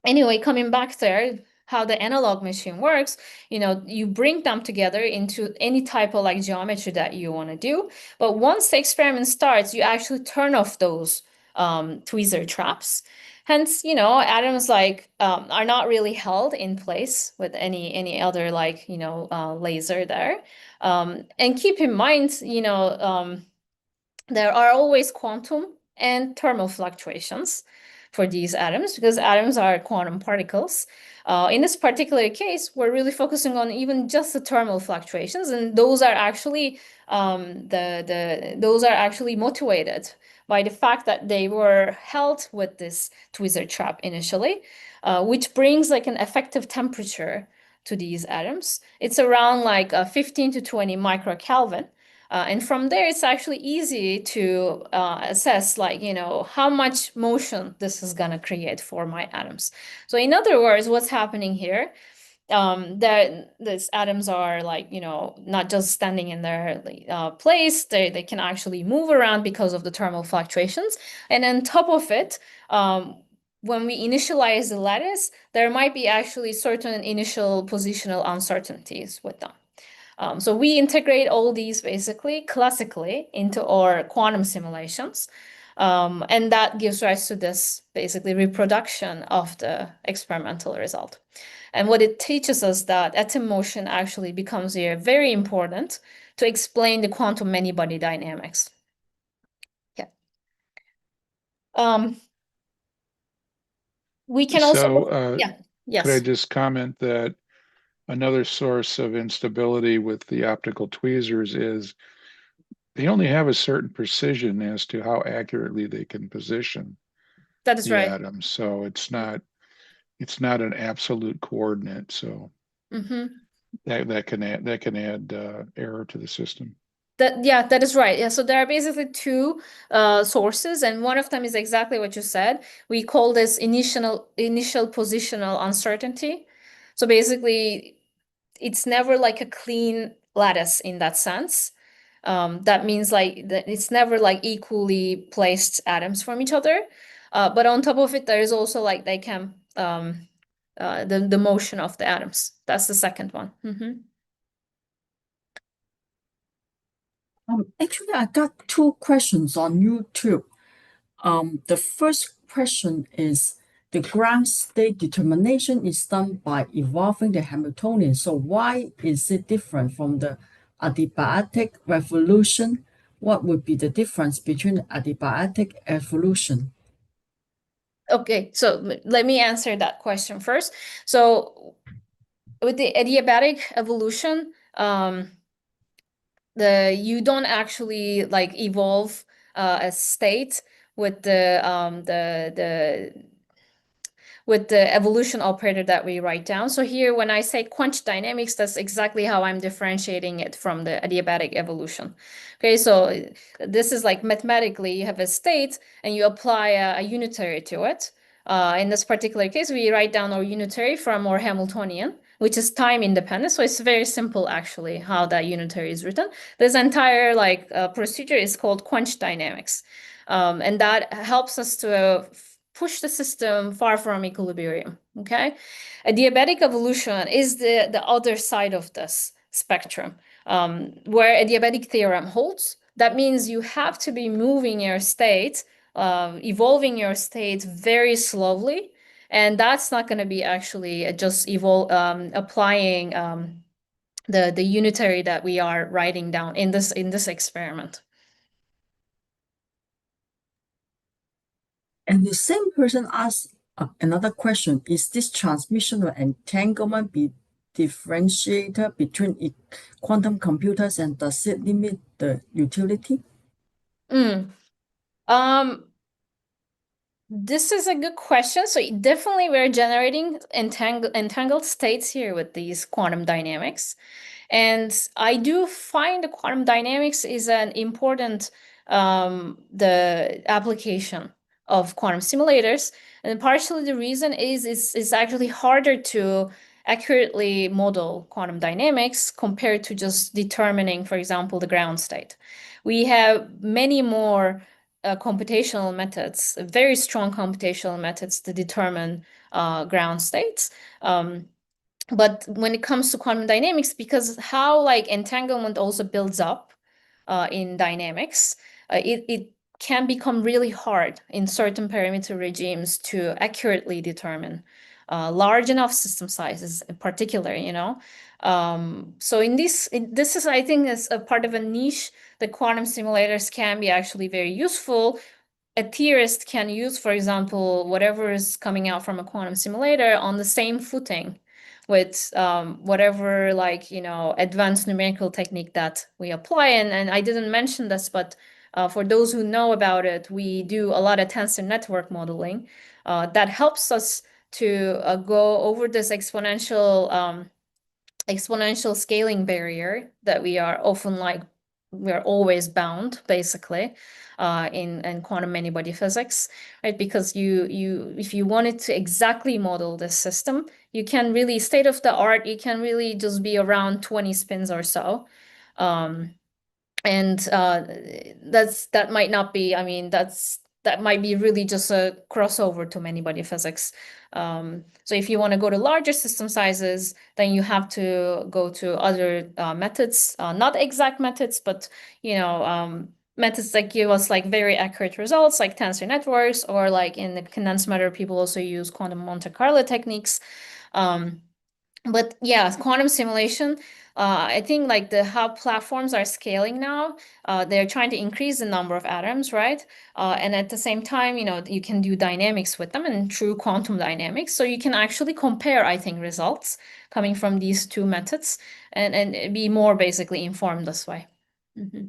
B: Anyway, coming back there, how the analog machine works, you bring them together into any type of like geometry that you want to do. But once the experiment starts, you actually turn off those tweezer traps. Hence, atoms like are not really held in place with any other like laser there. And keep in mind, there are always quantum and thermal fluctuations for these atoms because atoms are quantum particles. In this particular case, we're really focusing on even just the thermal fluctuations, and those are actually those are actually motivated by the fact that they were held with this tweezer trap initially, which brings like an effective temperature to these atoms. It's around like 15 to 20 microkelvin. And from there, it's actually easy to assess, like, how much motion this is going to create for my atoms. So in other words, what's happening here, that these atoms are like, not just standing in their place, they can actually move around because of the thermal fluctuations. And on top of it, when we initialize the lattice, there might be actually certain initial positional uncertainties with them. So we integrate all these basically classically into our quantum simulations. And that gives rise to this basically reproduction of the experimental result. And what it teaches us that atom motion actually becomes here very important to explain the quantum many-body dynamics. Yeah. We can also, yeah, yes.
D: Could I just comment that another source of instability with the optical tweezers is they only have a certain precision as to how accurately they can position
B: that is
D: the
B: right.
D: atoms. So it's not an absolute coordinate. So that can add error to the system.
B: That is right. Yeah, so there are basically two sources, and one of them is exactly what you said. We call this initial positional uncertainty. So basically, it's never like a clean lattice in that sense. That means like it's never like equally placed atoms from each other. But on top of it, there is also like they can the motion of the atoms. That's the second one.
A: Actually, I got two questions on YouTube. The first question is, the ground state determination is done by evolving the Hamiltonian. So why is it different from the adiabatic revolution? What would be the difference between the adiabatic evolution?
B: Okay, so let me answer that question first. So with the adiabatic evolution, you don't actually like evolve a state with with the evolution operator that we write down. So here, when I say quench dynamics, that's exactly how I'm differentiating it from the adiabatic evolution. Okay, so this is like mathematically, you have a state and you apply a unitary to it. In this particular case, we write down our unitary from our Hamiltonian, which is time independent. So it's very simple, actually, how that unitary is written. This entire like procedure is called quench dynamics. And that helps us to push the system far from equilibrium, okay? Adiabatic evolution is the other side of this spectrum, where adiabatic theorem holds. That means you have to be moving your state, evolving your state very slowly, and that's not going to be actually just applying the unitary that we are writing down in this experiment.
A: And the same person asks another question: is this transmission or entanglement be differentiated between quantum computers, and does it limit the utility?
B: Mm. Um, this is a good question. So definitely we're generating entangled states here with these quantum dynamics. And I do find the quantum dynamics is an important the application of quantum simulators. And partially the reason is it's actually harder to accurately model quantum dynamics compared to just determining, for example, the ground state. We have many more computational methods, very strong computational methods to determine ground states. But when it comes to quantum dynamics, because how like entanglement also builds up in dynamics, it can become really hard in certain parameter regimes to accurately determine large enough system sizes in particular, you know. So this is, I think, is a part of a niche that quantum simulators can be actually very useful. A theorist can use, for example, whatever is coming out from a quantum simulator on the same footing with whatever, like, you know, advanced numerical technique that we apply. And I didn't mention this, but for those who know about it, we do a lot of tensor network modeling that helps us to go over this exponential scaling barrier that we are often like we're always bound basically in quantum many-body physics, right? Because you if you wanted to exactly model this system, you can really state of the art, you can really just be around 20 spins or so. And that might not be, I mean, that might be really just a crossover to many-body physics. So if you want to go to larger system sizes, then you have to go to other methods, not exact methods, but you know, methods that give us like very accurate results, like tensor networks, or like in the condensed matter, people also use quantum Monte Carlo techniques. But yeah, quantum simulation, I think like how platforms are scaling now, they're trying to increase the number of atoms, right? And at the same time, you know, you can do dynamics with them and true quantum dynamics. So you can actually compare, I think, results coming from these two methods and be more basically informed this way. Mm-hmm.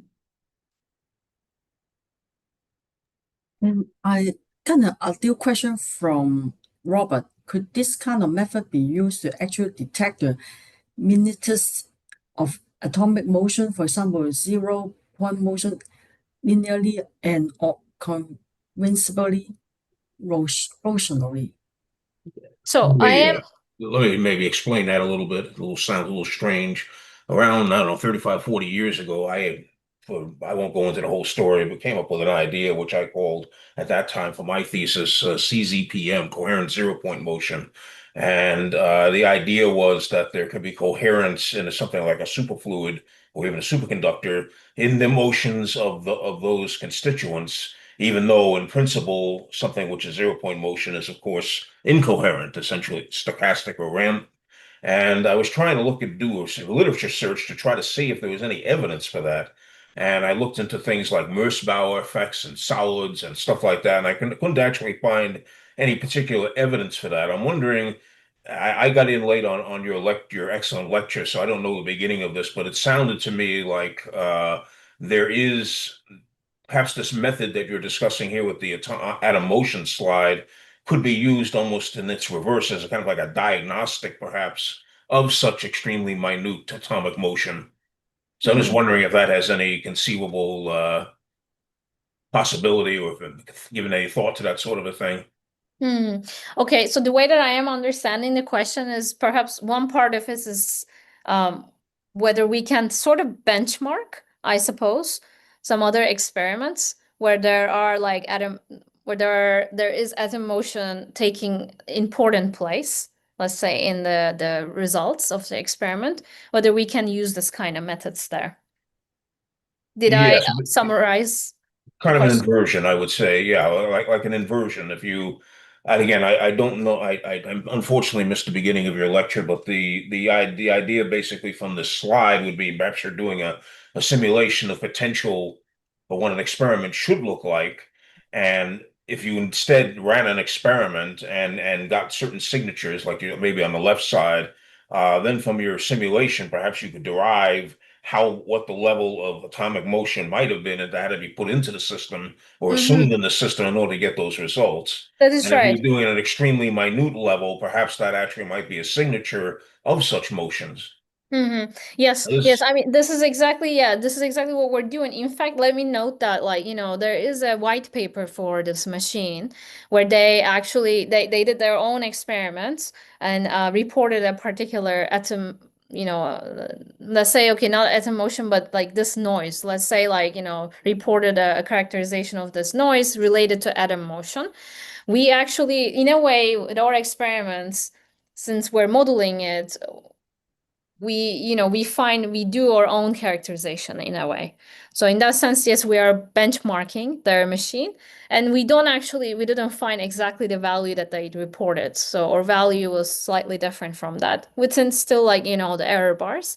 A: And I kind of a new question from Robert. Could this kind of method be used to actually detect the minuteness of atomic motion, for example, 0 point motion linearly and or convincibly rotationally?
B: So I am.
E: Let me maybe explain that a little bit. Sounds a little strange. Around, I don't know, 35, 40 years ago, I won't go into the whole story, but came up with an idea which I called at that time for my thesis CZPM, coherent zero-point motion. And the idea was that there could be coherence in something like a superfluid or even a superconductor in the motions of those constituents, even though in principle, something which is zero-point motion is, of course, incoherent, essentially stochastic or random. And I was trying to do a literature search to try to see if there was any evidence for that. And I looked into things like Mersbauer effects and solids and stuff like that, and I couldn't actually find any particular evidence for that. I'm wondering, I got in late on your excellent lecture, so I don't know the beginning of this, but it sounded to me like there is perhaps this method that you're discussing here with the atom motion slide could be used almost in its reverse as a kind of like a diagnostic, perhaps, of such extremely minute atomic motion. So I'm just wondering if that has any conceivable possibility, or if given any thought to that sort of a thing.
B: Okay, so the way that I am understanding the question is perhaps one part of it is whether we can sort of benchmark, I suppose, some other experiments where there are like there is atom motion taking important place, let's say in the results of the experiment, whether we can use this kind of methods there. Did I
E: Yes,
B: summarize the
E: kind of an
B: question?
E: inversion, I would say. Yeah, like an inversion. If you, and again, I don't know. I unfortunately missed the beginning of your lecture, but the idea basically from the slide would be perhaps you're doing a simulation of potential for what an experiment should look like, and if you instead ran an experiment and got certain signatures, like maybe on the left side, then from your simulation, perhaps you could derive what the level of atomic motion might have been, and that had to be put into the system or
B: Mm-hmm.
E: assumed in the system in order to get those results.
B: That is
E: And if
B: right.
E: you're doing an extremely minute level, perhaps that actually might be a signature of such motions.
B: Mm-hmm. Yes, yes. I mean, this is exactly what we're doing. In fact, let me note that, like, there is a white paper for this machine where they actually they did their own experiments and reported a particular atom, let's say, okay, not atom motion, but like this noise. Let's say, like, reported a characterization of this noise related to atom motion. We actually, in a way, with our experiments, since we're modeling it, we do our own characterization in a way. So in that sense, yes, we are benchmarking their machine, and we didn't find exactly the value that they reported. So our value was slightly different from that, within still, like, the error bars.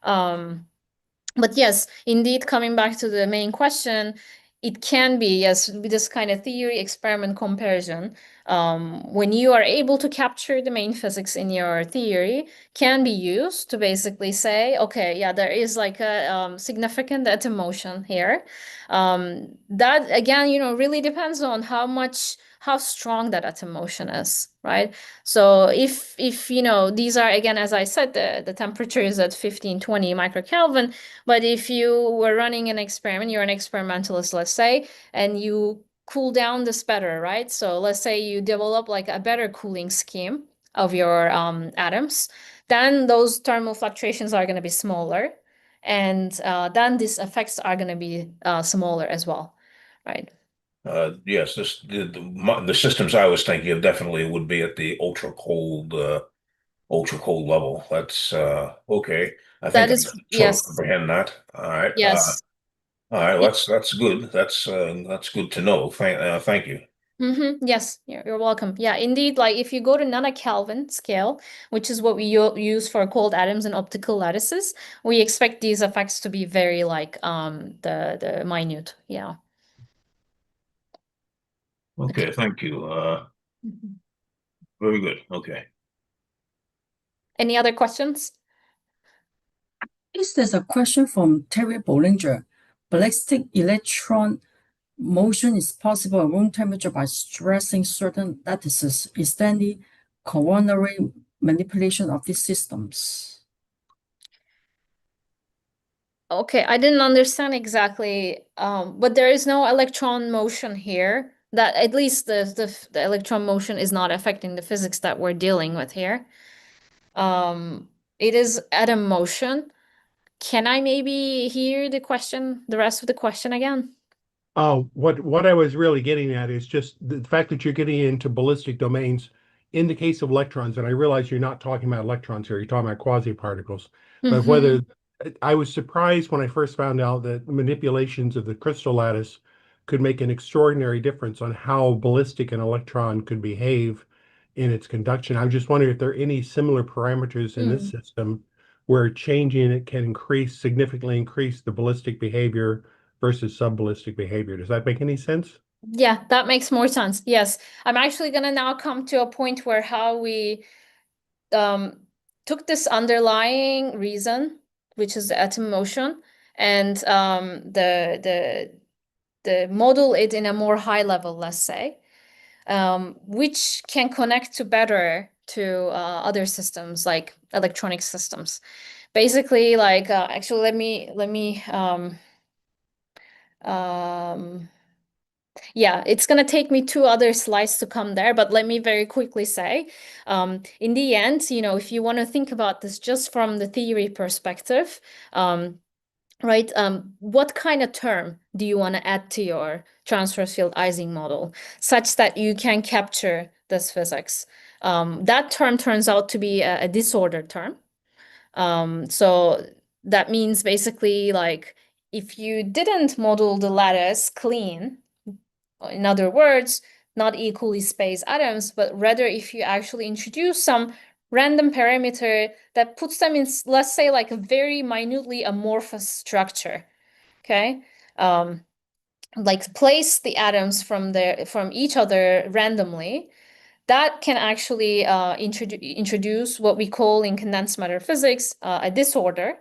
B: But yes, indeed, coming back to the main question, it can be, yes, with this kind of theory experiment comparison, when you are able to capture the main physics in your theory, can be used to basically say, okay, yeah, there is like a significant atom motion here. That again, really depends on how strong that atom motion is, right? So if these are, again, as I said, the temperature is at 1520 microkelvin, but if you were running an experiment, you're an experimentalist, let's say, and you cool down this better, right? So let's say you develop like a better cooling scheme of your atoms, then those thermal fluctuations are going to be smaller, and then these effects are going to be smaller as well, right?
E: Yes, the systems I was thinking of definitely would be at the ultra cold level. That's okay. I think
B: That
E: I
B: is,
E: can sort of
B: yes,
E: comprehend that. All right.
B: yes.
E: All right.
B: Yeah.
E: That's good. That's good to know. Thank you.
B: Mm-hmm. Yes, you're welcome. Yeah, indeed. Like if you go to nanokelvin scale, which is what we use for cold atoms and optical lattices, we expect these effects to be very like the minute. Yeah.
E: Okay. Thank you.
B: Mhm.
E: Very good. Okay.
B: Any other questions?
A: There's a question from Terry Bollinger. Ballistic electron motion is possible at room temperature by stressing certain lattices. Is there any coronary manipulation of these systems?
B: Okay, I didn't understand exactly, but there is no electron motion here. That at least the electron motion is not affecting the physics that we're dealing with here. It is atom motion. Can I maybe hear the rest of the question again?
C: Oh, what I was really getting at is just the fact that you're getting into ballistic domains in the case of electrons, and I realize you're not talking about electrons here, you're talking about quasi-particles. But whether I was surprised when I first found out that manipulations of the crystal lattice could make an extraordinary difference on how ballistic an electron could behave in its conduction. I was just wondering if there are any similar parameters in this system where changing it can significantly increase the ballistic behavior versus sub-ballistic behavior. Does that make any sense?
B: Yeah, that makes more sense. Yes. I'm actually gonna now come to a point where how we took this underlying reason, which is the atom motion, and the model it in a more high level, let's say, which can connect to better to other systems like electronic systems. Basically, like actually, let me yeah, it's gonna take me 2 other slides to come there, but let me very quickly say, in the end, if you want to think about this just from the theory perspective, right, what kind of term do you want to add to your transverse field Ising model such that you can capture this physics? That term turns out to be a disordered term. So that means basically like if you didn't model the lattice clean, in other words, not equally spaced atoms, but rather if you actually introduce some random parameter that puts them in, let's say, like a very minutely amorphous structure, okay? Like place the atoms from each other randomly, that can actually introduce what we call in condensed matter physics a disorder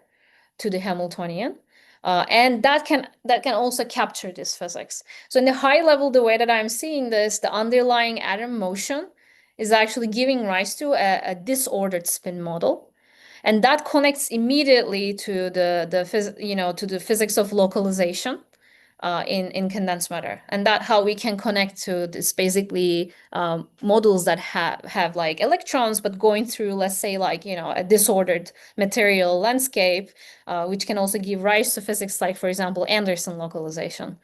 B: to the Hamiltonian. And that can also capture this physics. So in the high level, the way that I'm seeing this, the underlying atom motion is actually giving rise to a disordered spin model. And that connects immediately to the physics of localization in condensed matter, and that how we can connect to this basically models that have like electrons, but going through, let's say, like a disordered material landscape, which can also give rise to physics like, for example, Anderson localization.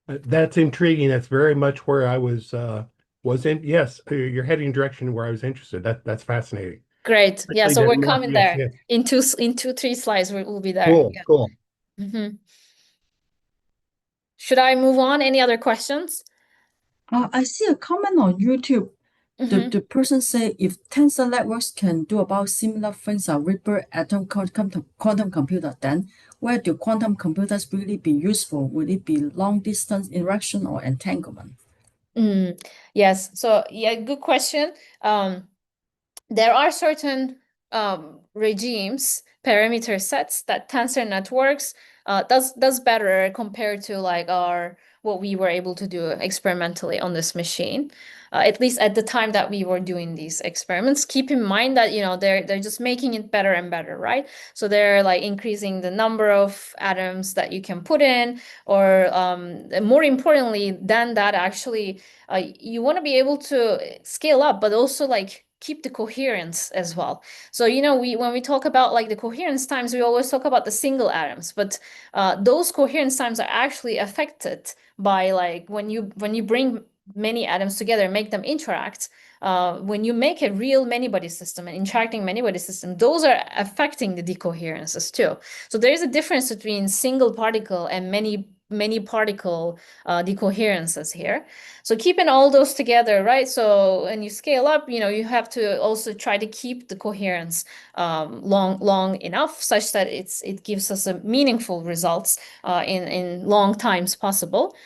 C: That's intriguing. That's very much where I was in. Yes, you're heading direction where I was interested. That's fascinating.
B: Great. Yeah,
C: Actually,
B: so we're
C: didn't know.
B: coming
C: Yes,
B: there.
C: yes.
B: In 3 slides, we'll be there.
C: Cool,
B: Yeah.
C: cool.
B: Should I move on? Any other questions?
A: I see a comment on YouTube. The person say if tensor networks can do about similar things as Rydberg atom quantum computer, then where do quantum computers really be useful? Will it be long distance interaction or entanglement?
B: Yes. So yeah, good question. There are certain regimes, parameter sets that tensor networks does better compared to like what we were able to do experimentally on this machine. At least at the time that we were doing these experiments. Keep in mind that they're just making it better and better, right? So they're like increasing the number of atoms that you can put in, or more importantly than that, actually, you want to be able to scale up, but also like keep the coherence as well. So when we talk about like the coherence times, we always talk about the single atoms, but those coherence times are actually affected by like when you bring many atoms together, make them interact. When you make a real many-body system, an interacting many-body system, those are affecting the decoherences too. So there is a difference between single particle and many particle decoherences here. So keeping all those together, right? So when you scale up, you have to also try to keep the coherence long enough, such that it gives us a meaningful results in long times possible.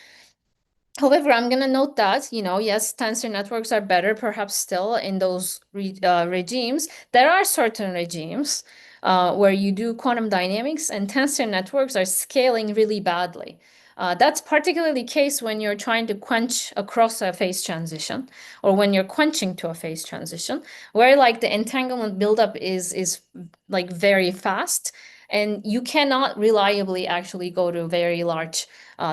B: However, I'm going to note that, yes, tensor networks are better perhaps still in those regimes. There are certain regimes where you do quantum dynamics and tensor networks are scaling really badly. That's particularly the case when you're trying to quench across a phase transition, or when you're quenching to a phase transition, where like the entanglement buildup is like very fast, and you cannot reliably actually go to very large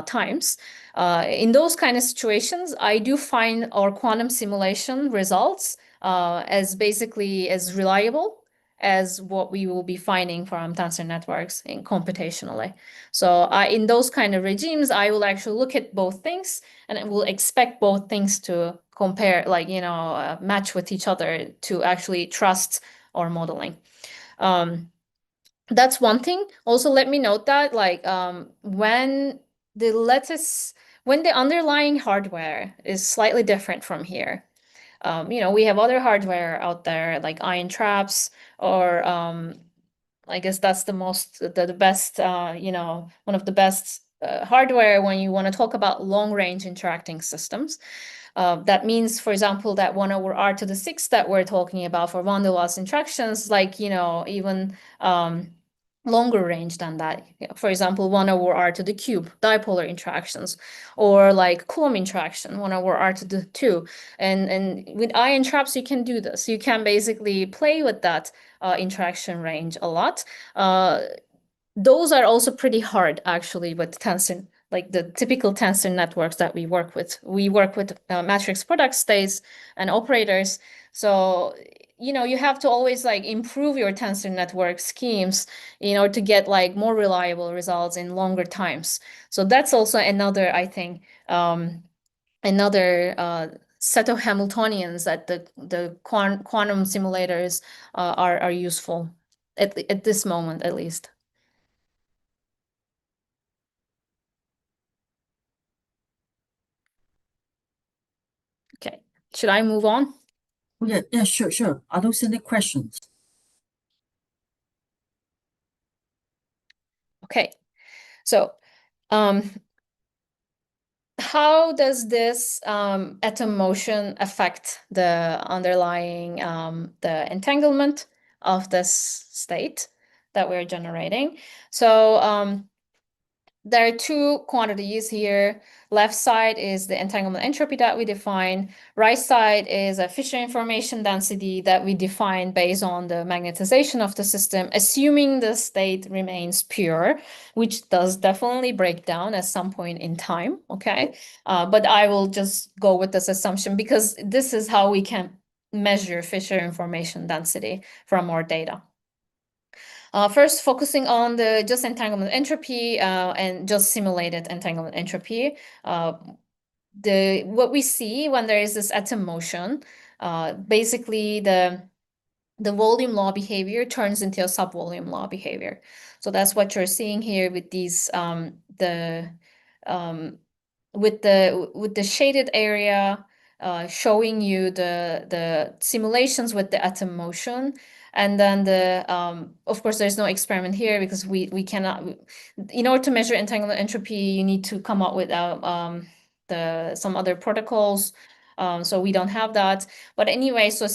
B: times. In those kind of situations, I do find our quantum simulation results as basically as reliable as what we will be finding from tensor networks in computationally. So in those kind of regimes, I will actually look at both things, and I will expect both things to compare, like, match with each other to actually trust our modeling. That's one thing. Also, let me note that like when the underlying hardware is slightly different from here. We have other hardware out there like ion traps, or I guess that's the best, one of the best hardware when you want to talk about long-range interacting systems. That means, for example, that 1 over r to the 6 that we're talking about for van der Waals interactions, like, even longer range than that. For example, 1 over r to the cube dipolar interactions, or like Coulomb interaction, 1 over r to the 2. And with ion traps, you can do this. You can basically play with that interaction range a lot. Those are also pretty hard, actually, with tensor, like the typical tensor networks that we work with. We work with matrix product states and operators. So, you have to always like improve your tensor network schemes in order to get like more reliable results in longer times. So that's also another, I think, another set of Hamiltonians that the quantum simulators are useful at this moment, at least. Okay, should I move on?
A: Yeah, sure. Are those any questions?
B: Okay, so how does this atom motion affect the underlying the entanglement of this state? that we're generating. So there are two quantities here. Left side is the entanglement entropy that we define. Right side is a Fisher information density that we define based on the magnetization of the system, assuming the state remains pure, which does definitely break down at some point in time, okay? But I will just go with this assumption because this is how we can measure Fisher information density from our data. First, focusing on the just entanglement entropy and just simulated entanglement entropy. What we see when there is this atom motion, basically the volume law behavior turns into a subvolume law behavior. So that's what you're seeing here with these with the shaded area showing you the simulations with the atom motion. And then of course, there's no experiment here because we cannot, in order to measure entanglement entropy, you need to come up with some other protocols. So we don't have that. But anyway, so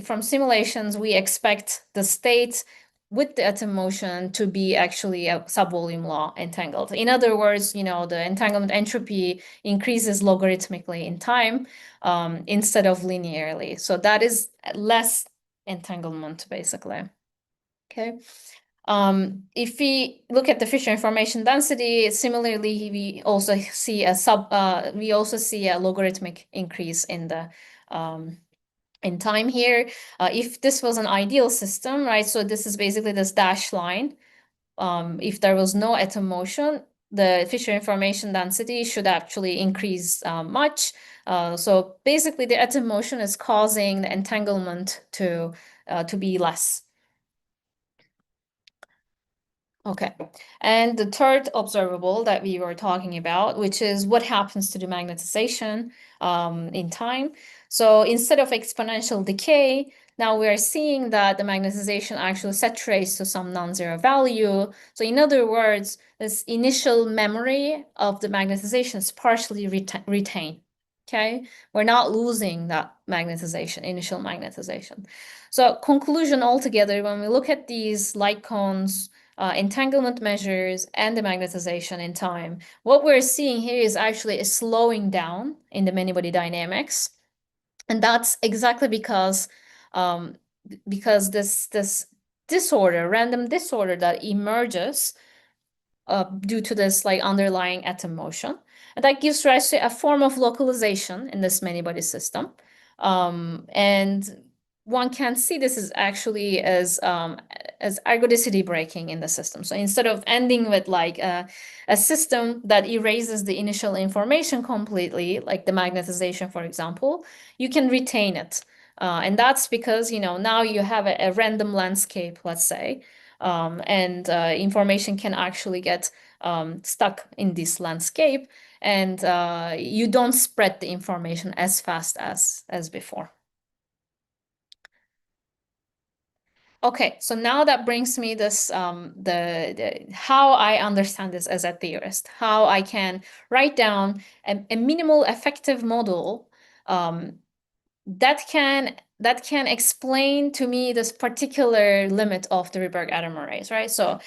B: from simulations, we expect the state with the atom motion to be actually a subvolume law entangled. In other words, the entanglement entropy increases logarithmically in time instead of linearly. So that is less entanglement, basically. Okay. If we look at the Fisher information density, similarly, we also see a logarithmic increase in the in time here. If this was an ideal system, right? So this is basically this dashed line. If there was no atom motion, the Fisher information density should actually increase much. So basically, the atom motion is causing the entanglement to be less. Okay, and the third observable that we were talking about, which is what happens to the magnetization in time. So instead of exponential decay, now we are seeing that the magnetization actually saturates to some non-zero value. So in other words, this initial memory of the magnetization is partially retained. Okay, we're not losing that magnetization, initial magnetization. So conclusion altogether, when we look at these light cones, entanglement measures, and the magnetization in time, what we're seeing here is actually a slowing down in the many-body dynamics. And that's exactly because this disorder, random disorder that emerges due to this underlying atom motion, and that gives rise to a form of localization in this many-body system. And one can see this is actually as ergodicity breaking in the system. So instead of ending with a system that erases the initial information completely, like the magnetization, for example, you can retain it. And that's because, now you have a random landscape, let's say, and information can actually get stuck in this landscape, and you don't spread the information as fast as before. Okay, so now that brings me this how I understand this as a theorist, how I can write down a minimal effective model that can explain to me this particular limit of the Rydberg atom arrays, right? So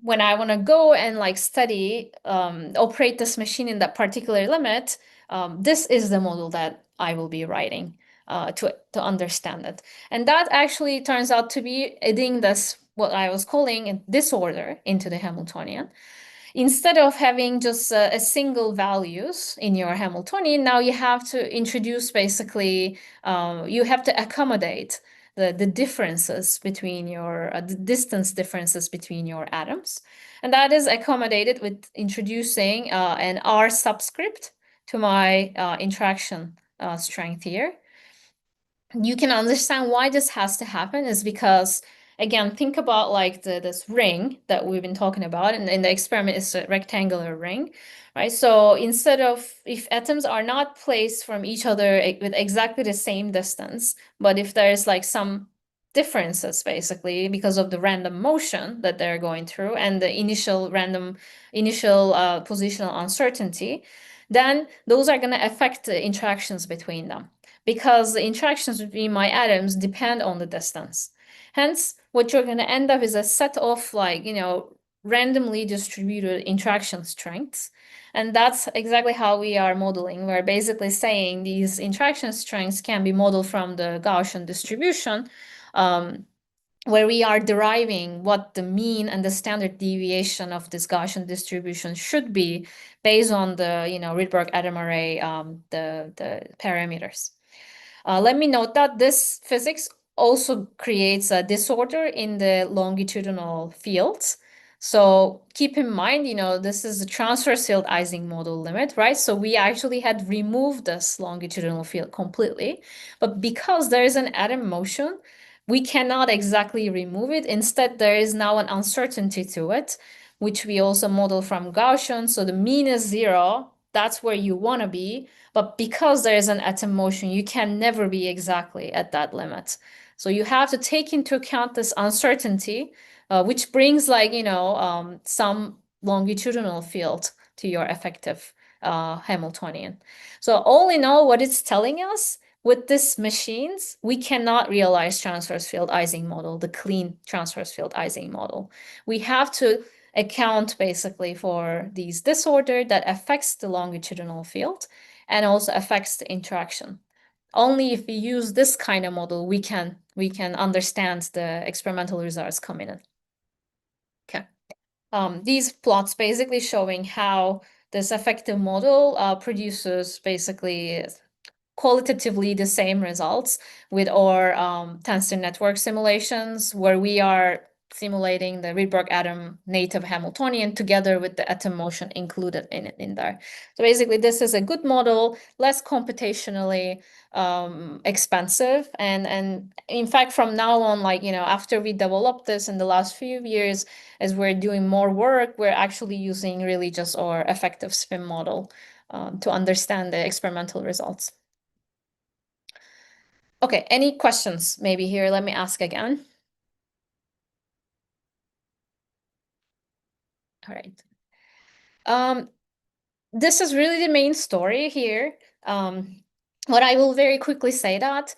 B: when I want to go and study, operate this machine in that particular limit, this is the model that I will be writing to understand it. And that actually turns out to be adding this, what I was calling a disorder into the Hamiltonian. Instead of having just a single values in your Hamiltonian, now you have to introduce basically, you have to accommodate the differences between your, the distance differences between your atoms. And that is accommodated with introducing an R subscript to my interaction strength here. You can understand why this has to happen is because, again, think about this ring that we've been talking about, and in the experiment is a rectangular ring, right? So instead of, if atoms are not placed from each other with exactly the same distance, but if there's some differences basically because of the random motion that they're going through and the initial positional uncertainty, then those are going to affect the interactions between them, because the interactions between my atoms depend on the distance. Hence, what you're going to end up is a set of like, randomly distributed interaction strengths. And that's exactly how we are modeling. We're basically saying these interaction strengths can be modeled from the Gaussian distribution, where we are deriving what the mean and the standard deviation of this Gaussian distribution should be based on the, Rydberg atom array, the parameters. Let me note that this physics also creates a disorder in the longitudinal fields. So keep in mind, this is a transverse field Ising model limit, right? So we actually had removed this longitudinal field completely, but because there is an atom motion, we cannot exactly remove it. Instead, there is now an uncertainty to it, which we also model from Gaussian. So the mean is 0. That's where you want to be. But because there is an atom motion, you can never be exactly at that limit. So you have to take into account this uncertainty, which brings like, some longitudinal field to your effective Hamiltonian. So all in all, what it's telling us with these machines, we cannot realize transverse field Ising model, the clean transverse field Ising model. We have to account basically for these disorder that affects the longitudinal field and also affects the interaction. Only if we use this kind of model, we can understand the experimental results coming in. Okay. These plots basically showing how this effective model produces basically qualitatively the same results with our tensor network simulations, where we are simulating the Rydberg atom native Hamiltonian together with the atom motion included in there. So basically, this is a good model, less computationally expensive, and in fact, from now on, like after we developed this in the last few years, as we're doing more work, we're actually using really just our effective spin model to understand the experimental results. Okay, any questions maybe here? Let me ask again. All right. This is really the main story here. What I will very quickly say that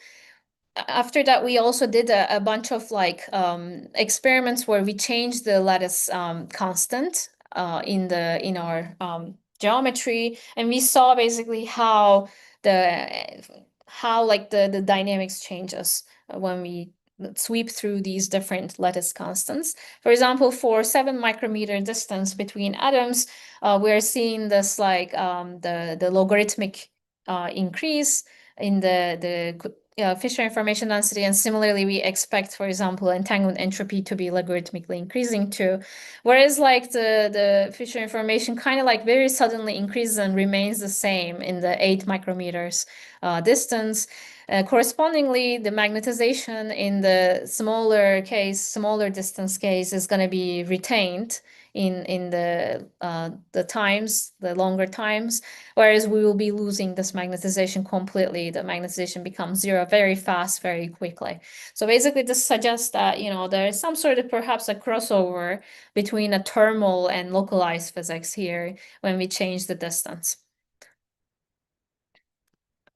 B: after that, we also did a bunch of like experiments where we changed the lattice constant in our geometry, and we saw basically how like the dynamics changes when we sweep through these different lattice constants. For example, for 7 micrometer distance between atoms, we're seeing this like the logarithmic increase in the Fisher information density, and similarly we expect, for example, entanglement entropy to be logarithmically increasing too. Whereas like the Fisher information kind of like very suddenly increases and remains the same in the 8 micrometers distance. Correspondingly, the magnetization in the smaller distance case is going to be retained in the longer times, whereas we will be losing this magnetization completely. The magnetization becomes 0 very fast, very quickly. So basically, this suggests that there is some sort of perhaps a crossover between a thermal and localized physics here when we change the distance.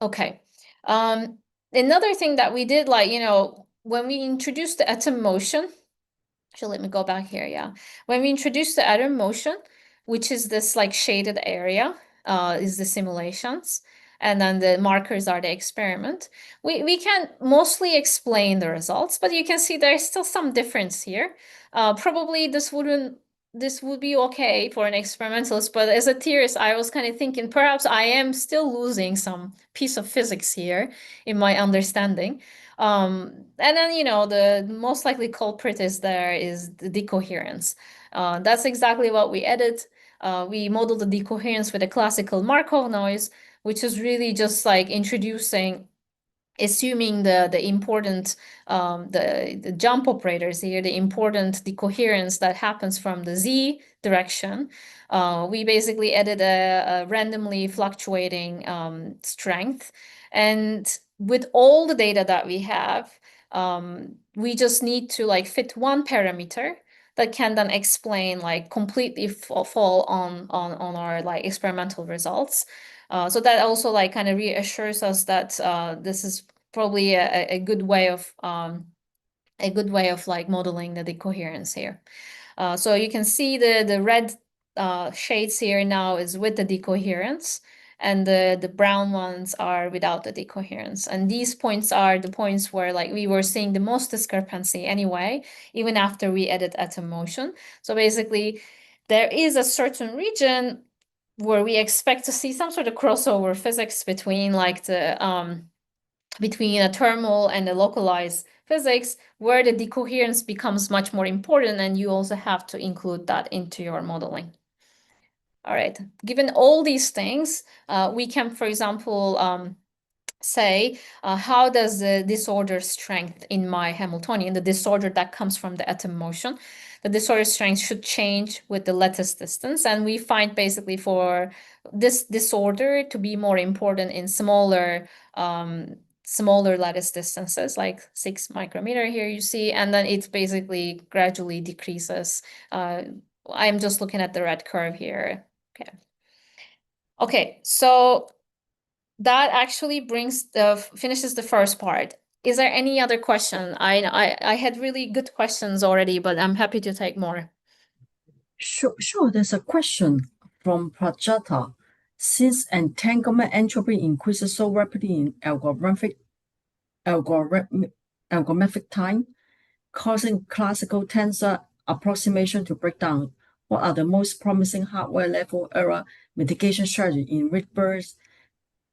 B: Okay. Another thing that we did, like, when we introduced the atom motion, actually, let me go back here, yeah. When we introduced the atom motion, which is this like shaded area, is the simulations, and then the markers are the experiment. We can mostly explain the results, but you can see there's still some difference here. Probably this would be okay for an experimentalist, but as a theorist, I was kind of thinking perhaps I am still losing some piece of physics here in my understanding. And then, the most likely culprit is the decoherence. That's exactly what we added. We modeled the decoherence with a classical Markov noise, which is really just like assuming the important the jump operators here, the important decoherence that happens from the z direction. We basically added a randomly fluctuating strength, and with all the data that we have, we just need to like fit one parameter that can then explain like completely fall on our like experimental results. So that also like kind of reassures us that this is probably a good way of a good way of like modeling the decoherence here. So you can see the red shades here now is with the decoherence, and the brown ones are without the decoherence. And these points are the points where like we were seeing the most discrepancy anyway, even after we added atom motion. So basically, there is a certain region where we expect to see some sort of crossover physics between like the between a thermal and a localized physics, where the decoherence becomes much more important, and you also have to include that into your modeling. All right, given all these things, we can, for example, say, how does the disorder strength in my Hamiltonian, the disorder that comes from the atom motion, the disorder strength should change with the lattice distance. And we find basically for this disorder to be more important in smaller lattice distances, like 6 micrometer here you see, and then it basically gradually decreases. I'm just looking at the red curve here. Okay, so that actually finishes the first part. Is there any other question? I had really good questions already, but I'm happy to take more.
A: Sure. There's a question from Prajata. Since entanglement entropy increases so rapidly in algorithmic time, causing classical tensor approximation to break down, what are the most promising hardware level error mitigation strategy in Rydberg's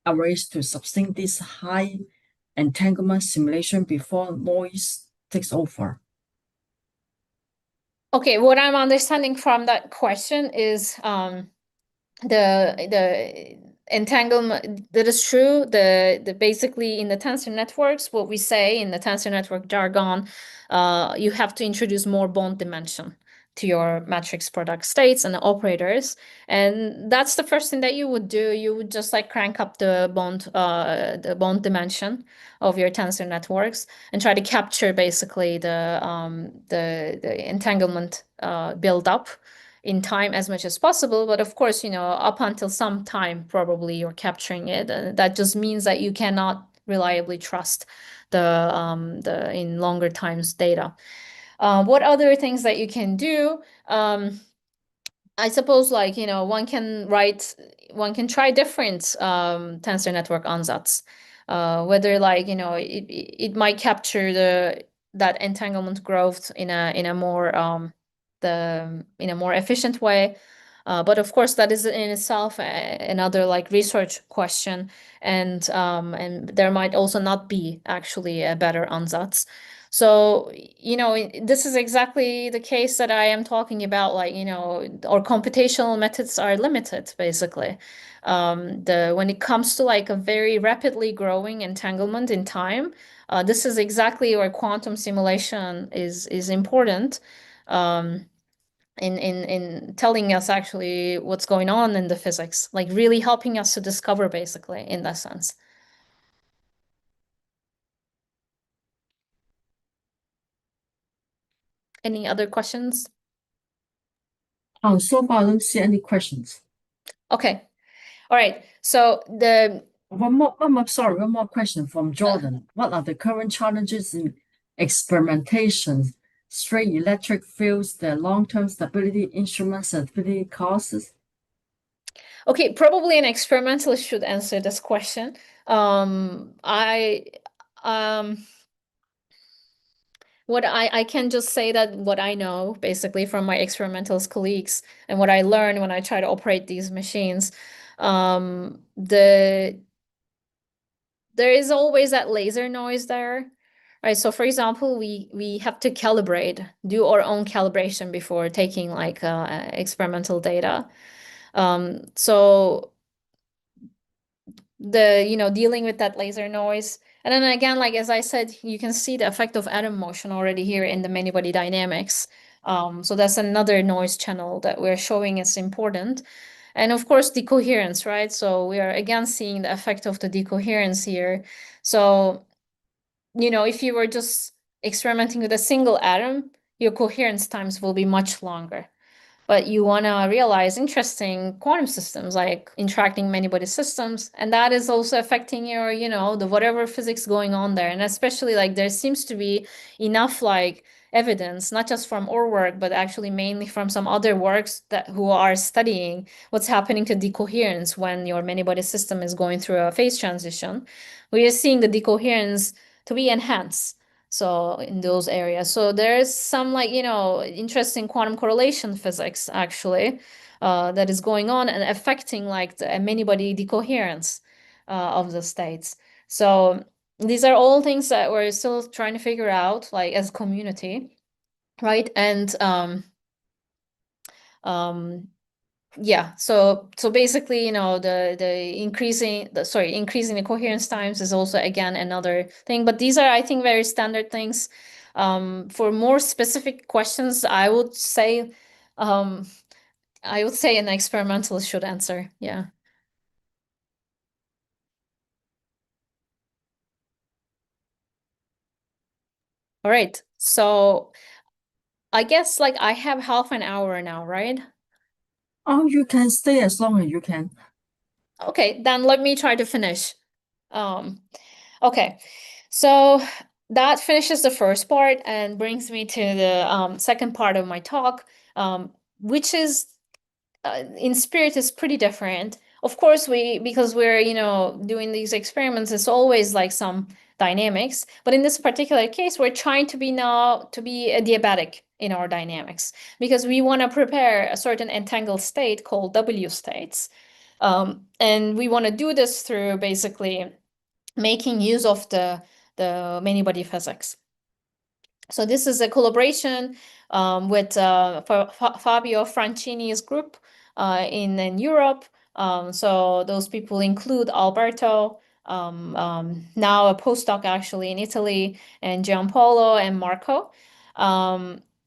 A: arrays to sustain this high entanglement simulation before noise takes over?
B: Okay, what I'm understanding from that question is the entanglement. That is true. The basically in the tensor networks, what we say in the tensor network jargon, you have to introduce more bond dimension to your matrix product states and operators, and that's the first thing that you would do. You would just like crank up the bond dimension of your tensor networks and try to capture basically the entanglement build up in time as much as possible. But of course, up until some time, probably you're capturing it. And that just means that you cannot reliably trust the in longer times data. What other things that you can do? I suppose like, one can try different tensor network ansatz. Whether like, it might capture that entanglement growth in a more efficient way. But of course, that is in itself another like research question, and there might also not be actually a better ansatz. So, this is exactly the case that I am talking about, like, our computational methods are limited, basically. When it comes to like a very rapidly growing entanglement in time, this is exactly where quantum simulation is important. In telling us actually what's going on in the physics, like really helping us to discover basically in that sense. Any other questions?
A: So far I don't see any questions.
B: Okay. All right. So
A: One more question from Jordan. What are the current challenges in experimentation? Straight electric fields, their long-term stability, instrument sensitivity costs?
B: Okay, probably an experimentalist should answer this question. What I can just say that what I know basically from my experimentalist colleagues and what I learn when I try to operate these machines, there is always that laser noise there, right? So for example, we have to do our own calibration before taking like experimental data. So dealing with that laser noise. And then again, like as I said, you can see the effect of atom motion already here in the many-body dynamics. So that's another noise channel that we're showing is important. And of course, decoherence, right? So we are again seeing the effect of the decoherence here. So, if you were just experimenting with a single atom, your coherence times will be much longer. but you want to realize interesting quantum systems like interacting many-body systems, and that is also affecting your, the whatever physics going on there. And especially like there seems to be enough like evidence, not just from our work, but actually mainly from some other works who are studying what's happening to decoherence when your many-body system is going through a phase transition. We are seeing the decoherence to be enhanced. So in those areas, so there's some like, interesting quantum correlation physics actually that is going on and affecting like the many-body decoherence of the states. So these are all things that we're still trying to figure out, like as a community, right? And yeah, so basically, the increasing the coherence times is also again another thing. But these are, I think, very standard things. For more specific questions, I would say an experimentalist should answer. Yeah. All right. So I guess like I have half an hour now, right?
A: Oh, you can stay as long as you can.
B: Okay, then let me try to finish. Okay, so that finishes the first part and brings me to the second part of my talk, which is in spirit is pretty different. Of course, because we're doing these experiments, it's always like some dynamics. But in this particular case, we're trying to be adiabatic in our dynamics because we want to prepare a certain entangled state called W states. And we want to do this through basically making use of the many-body physics. So this is a collaboration with Fabio Francini's group in Europe. So those people include Alberto, now a postdoc actually in Italy, and Gianpaolo and Marco.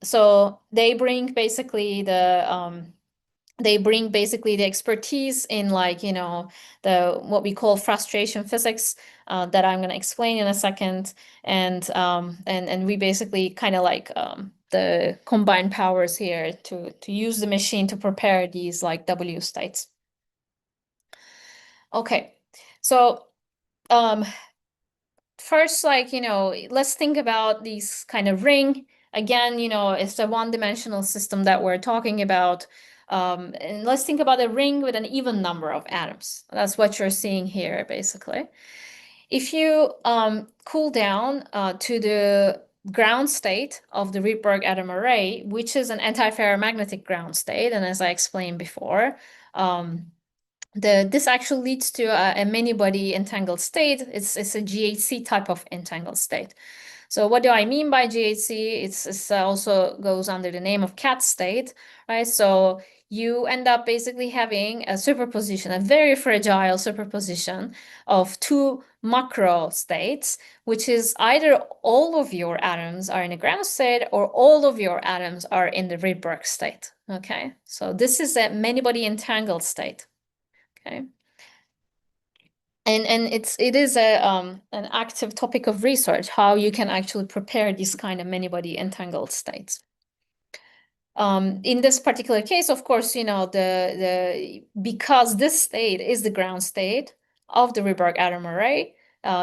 B: So they bring basically the expertise in like the what we call frustration physics that I'm going to explain in a second, and we basically kind of like the combined powers here to use the machine to prepare these like W states. Okay, so first, like let's think about these kind of ring again. It's a one-dimensional system that we're talking about. And let's think about a ring with an even number of atoms. That's what you're seeing here, basically. If you cool down to the ground state of the Rydberg atom array, which is an antiferromagnetic ground state, and as I explained before, this actually leads to a many-body entangled state. It's a GHC type of entangled state. So what do I mean by GHC? It's also goes under the name of cat state, right? So you end up basically having a superposition, a very fragile superposition of two macro states, which is either all of your atoms are in a ground state or all of your atoms are in the Rydberg state, okay? So this is a many-body entangled state, okay? And it is an active topic of research, how you can actually prepare these kind of many-body entangled states. In this particular case, of course, because this state is the ground state of the Rydberg atom array,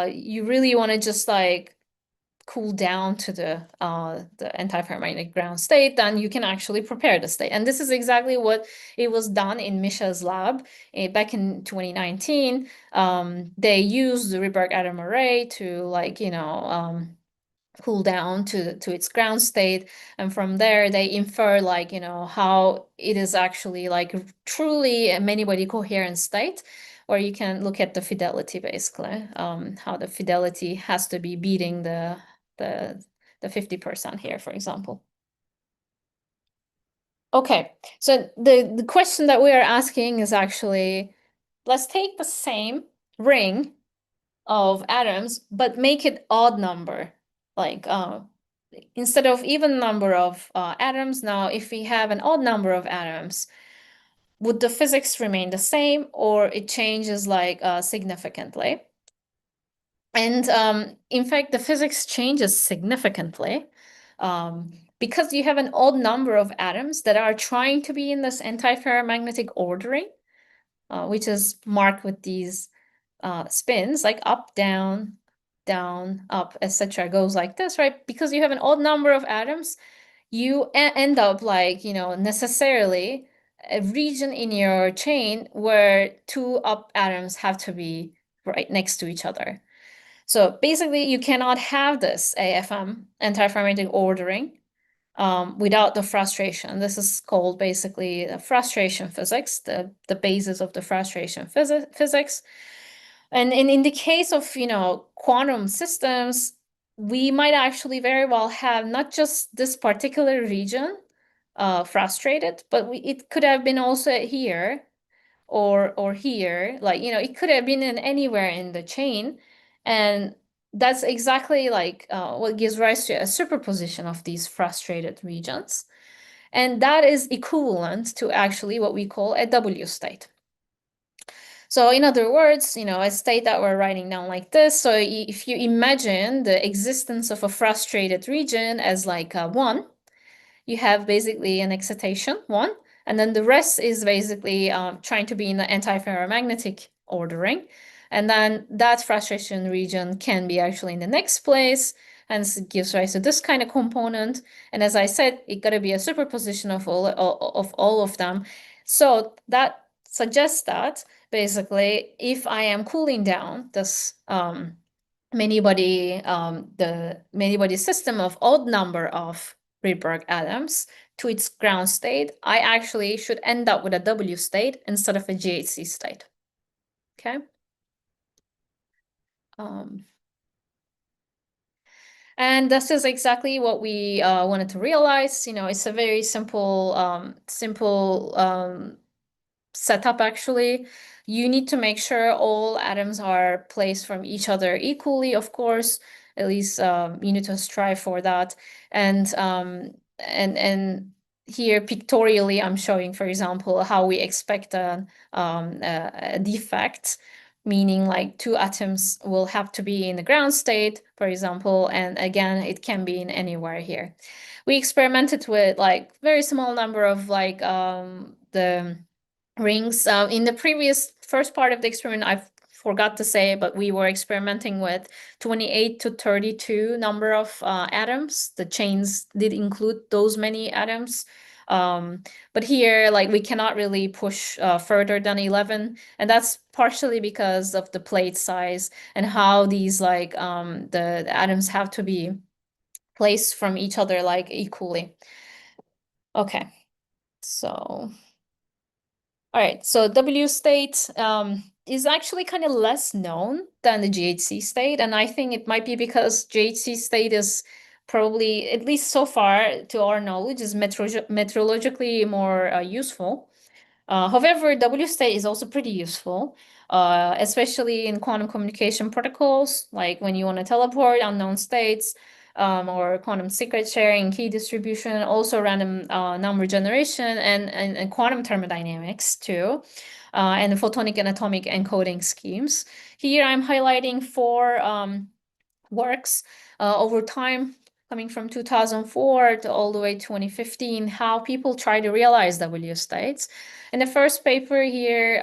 B: you really want to just like cool down to the antiferromagnetic ground state, then you can actually prepare the state. And this is exactly what it was done in Misha's lab back in 2019. They used the Rydberg atom array to like, cool down to its ground state, and from there they infer like how it is actually like truly a many-body coherent state, or you can look at the fidelity basically, how the fidelity has to be beating the 50% here, for example. Okay, so the question that we are asking is actually, let's take the same ring of atoms but make it odd number, like instead of even number of atoms. Now if we have an odd number of atoms, would the physics remain the same or it changes like significantly? And in fact the physics changes significantly. because you have an odd number of atoms that are trying to be in this antiferromagnetic ordering, which is marked with these spins, like up, down, down, up, etc. goes like this, right? Because you have an odd number of atoms, you end up like, necessarily a region in your chain where two up atoms have to be right next to each other. So basically, you cannot have this AFM, antiferromagnetic ordering, without the frustration. This is called basically the frustration physics, the basis of the frustration physics. And in the case of, quantum systems, we might actually very well have not just this particular region frustrated, but it could have been also here or here, like, it could have been in anywhere in the chain. And that's exactly like what gives rise to a superposition of these frustrated regions. And that is equivalent to actually what we call a W state. So in other words, a state that we're writing down like this. So if you imagine the existence of a frustrated region as like a 1, you have basically an excitation 1, and then the rest is basically trying to be in the antiferromagnetic ordering. And then that frustration region can be actually in the next place, and this gives rise to this kind of component. And as I said, it got to be a superposition of all of them. So that suggests that basically, if I am cooling down this many-body system of odd number of Rydberg atoms to its ground state, I actually should end up with a W state instead of a GHZ state. Okay. And this is exactly what we wanted to realize. It's a very simple setup actually. You need to make sure all atoms are placed from each other equally, of course. At least you need to strive for that. And here pictorially, I'm showing, for example, how we expect a defect, meaning like two atoms will have to be in the ground state, for example, and again, it can be in anywhere here. We experimented with like very small number of like the rings. In the first part of the experiment, I forgot to say, but we were experimenting with 28 to 32 number of atoms. The chains did include those many atoms. But here, like, we cannot really push further than 11. And that's partially because of the plate size and how these like the atoms have to be placed from each other like equally. Okay, so... All right, so W state is actually kind of less known than the GHZ state. And I think it might be because GHZ state is probably, at least so far to our knowledge, is metrologically more useful. However, W state is also pretty useful, especially in quantum communication protocols, like when you want to teleport unknown states, or quantum secret sharing, key distribution, also random number generation, and quantum thermodynamics too, and photonic and atomic encoding schemes. Here I'm highlighting 4 works over time, coming from 2004 to all the way to 2015, how people try to realize W states. In the first paper here,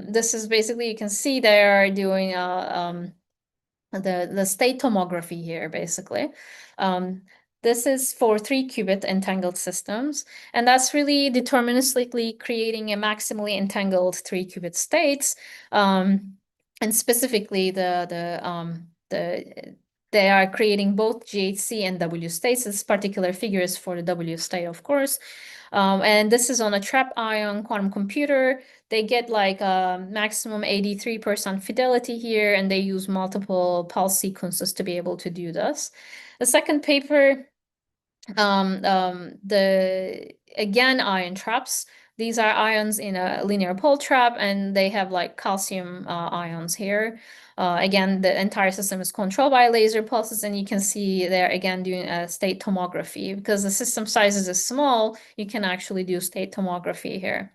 B: this is basically, you can see they are doing the state tomography here, basically. This is for 3-qubit entangled systems, and that's really deterministically creating a maximally entangled 3-qubit states. And specifically, they are creating both GHZ and W states. This particular figure is for the W state, of course. And this is on a trap ion quantum computer. They get like a maximum 83% fidelity here, and they use multiple pulse sequences to be able to do this. The second paper, again, ion traps. These are ions in a linear pole trap, and they have like calcium ions here. Again, the entire system is controlled by laser pulses, and you can see they're again doing a state tomography. Because the system size is small, you can actually do state tomography here.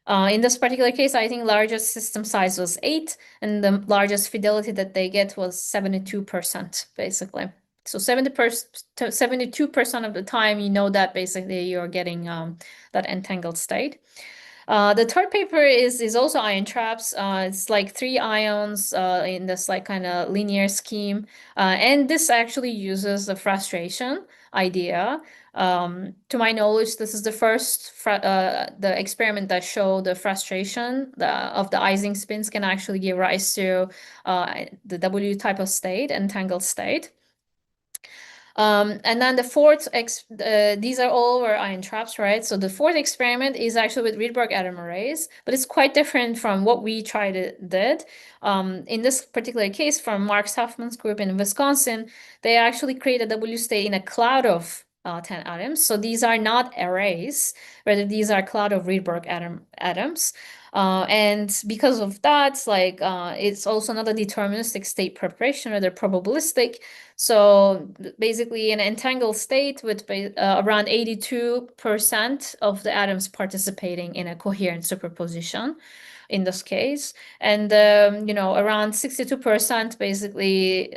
B: In this particular case, I think largest system size was 8, and the largest fidelity that they get was 72%, basically. So 72% of the time, you know that basically you're getting that entangled state. The third paper is also ion traps. It's like 3 ions in this like kind of linear scheme. And this actually uses the frustration idea. To my knowledge, this is the first the experiment that showed the frustration of the Ising spins can actually give rise to the W type of state, entangled state. And then the fourth, these are all were ion traps, right? So the fourth experiment is actually with Rydberg atom arrays, but it's quite different from what we did. In this particular case, from Mark Huffman's group in Wisconsin, they actually create a W state in a cloud of 10 atoms. So these are not arrays, rather these are cloud of Rydberg atoms. And because of that, like it's also not a deterministic state preparation, rather probabilistic. So basically an entangled state with around 82% of the atoms participating in a coherent superposition in this case. And, you know, around 62% basically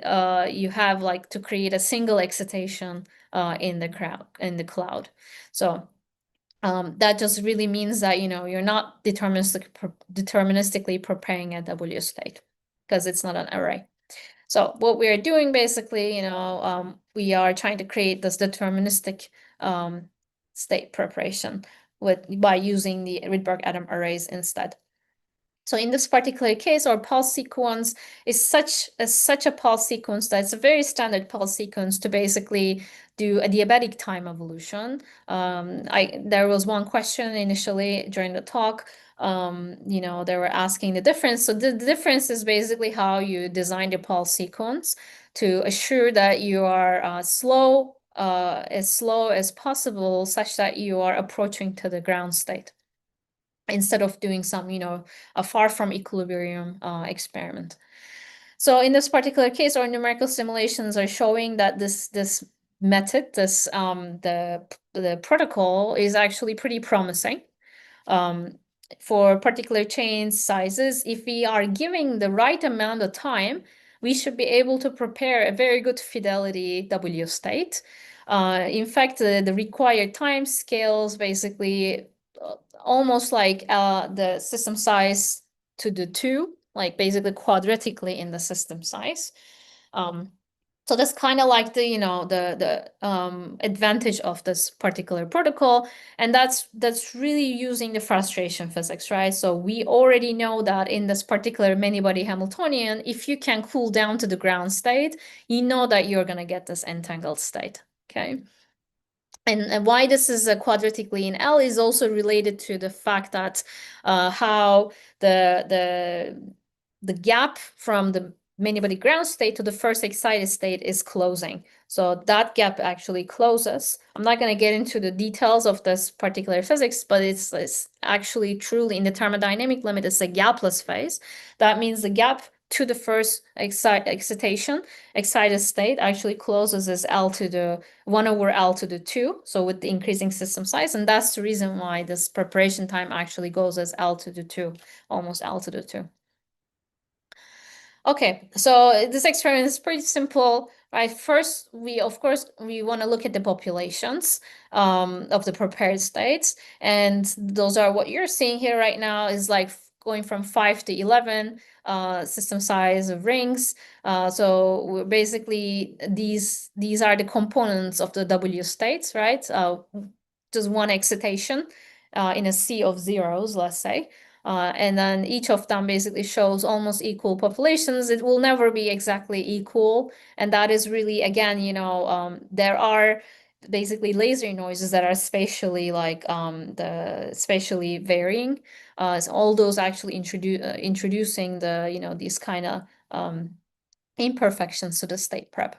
B: you have like to create a single excitation in the cloud. So that just really means that, you know, you're not deterministically preparing a W state because it's not an array. So what we're doing basically, you know, we are trying to create this deterministic state preparation by using the Rydberg atom arrays instead. So in this particular case, our pulse sequence is such a pulse sequence that it's a very standard pulse sequence to basically do a diabetic time evolution. There was one question initially during the talk. You know, they were asking the difference. So the difference is basically how you design the pulse sequence to assure that you are as slow as possible, such that you are approaching to the ground state, instead of doing some, you know, a far from equilibrium experiment. So in this particular case, our numerical simulations are showing that this method, the protocol is actually pretty promising. For particular chain sizes, if we are giving the right amount of time, we should be able to prepare a very good fidelity W state. In fact, the required time scales basically almost like the system size to the 2, like basically quadratically in the system size. So that's kind of like the, you know, the advantage of this particular protocol, and that's really using the frustration physics, right? So we already know that in this particular many-body Hamiltonian, if you can cool down to the ground state, you know that you're going to get this entangled state, okay? And why this is quadratically in L is also related to the fact that how the gap from the many-body ground state to the first excited state is closing. So that gap actually closes. I'm not going to get into the details of this particular physics, but it's actually truly in the thermodynamic limit, it's a gapless phase. That means the gap to the first excited state actually closes as L to the 1 over L to the 2. So with the increasing system size, and that's the reason why this preparation time actually goes as L to the 2, almost L to the 2. Okay, so this experiment is pretty simple, right? First, of course, we want to look at the populations of the prepared states. And those are what you're seeing here right now is like going from 5 to 11 system size of rings. So basically, these are the components of the W states, right? Just one excitation in a sea of zeros, let's say. And then each of them basically shows almost equal populations. It will never be exactly equal. And that is really, again, you know, there are basically laser noises that are spatially like spatially varying. So all those actually introducing the, you know, these kind of imperfections to the state prep.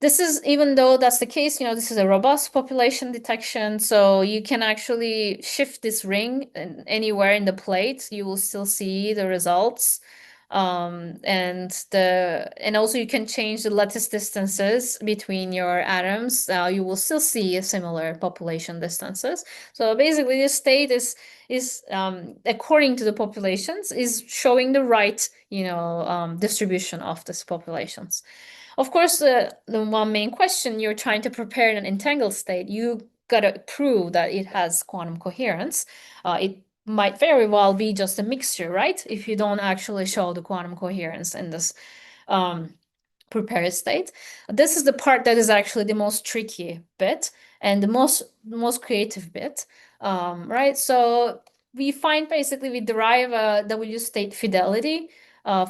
B: This is, even though that's the case, you know, this is a robust population detection. So you can actually shift this ring anywhere in the plate. You will still see the results. And also you can change the lattice distances between your atoms. You will still see similar population distances. So basically the state is according to the populations is showing the right, you know, distribution of these populations. Of course, the one main question, you're trying to prepare an entangled state, you gotta prove that it has quantum coherence. It might very well be just a mixture, right? If you don't actually show the quantum coherence in this prepared state. This is the part that is actually the most tricky bit and the most creative bit, right? So we find basically we derive a W state fidelity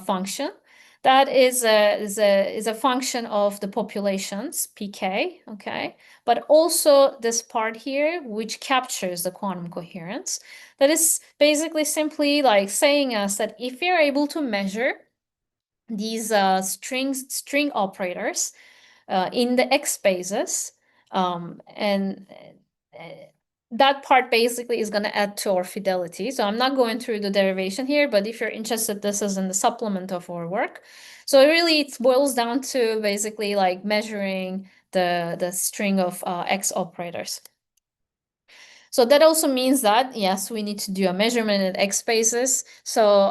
B: function that is a function of the populations pk, okay, but also this part here which captures the quantum coherence. That is basically simply like saying us that if we are able to measure these string operators in the X spaces, and that part basically is going to add to our fidelity. So I'm not going through the derivation here, but if you're interested, this is in the supplement of our work. So really it boils down to basically like measuring the string of X operators. So that also means that, yes, we need to do a measurement at X spaces. So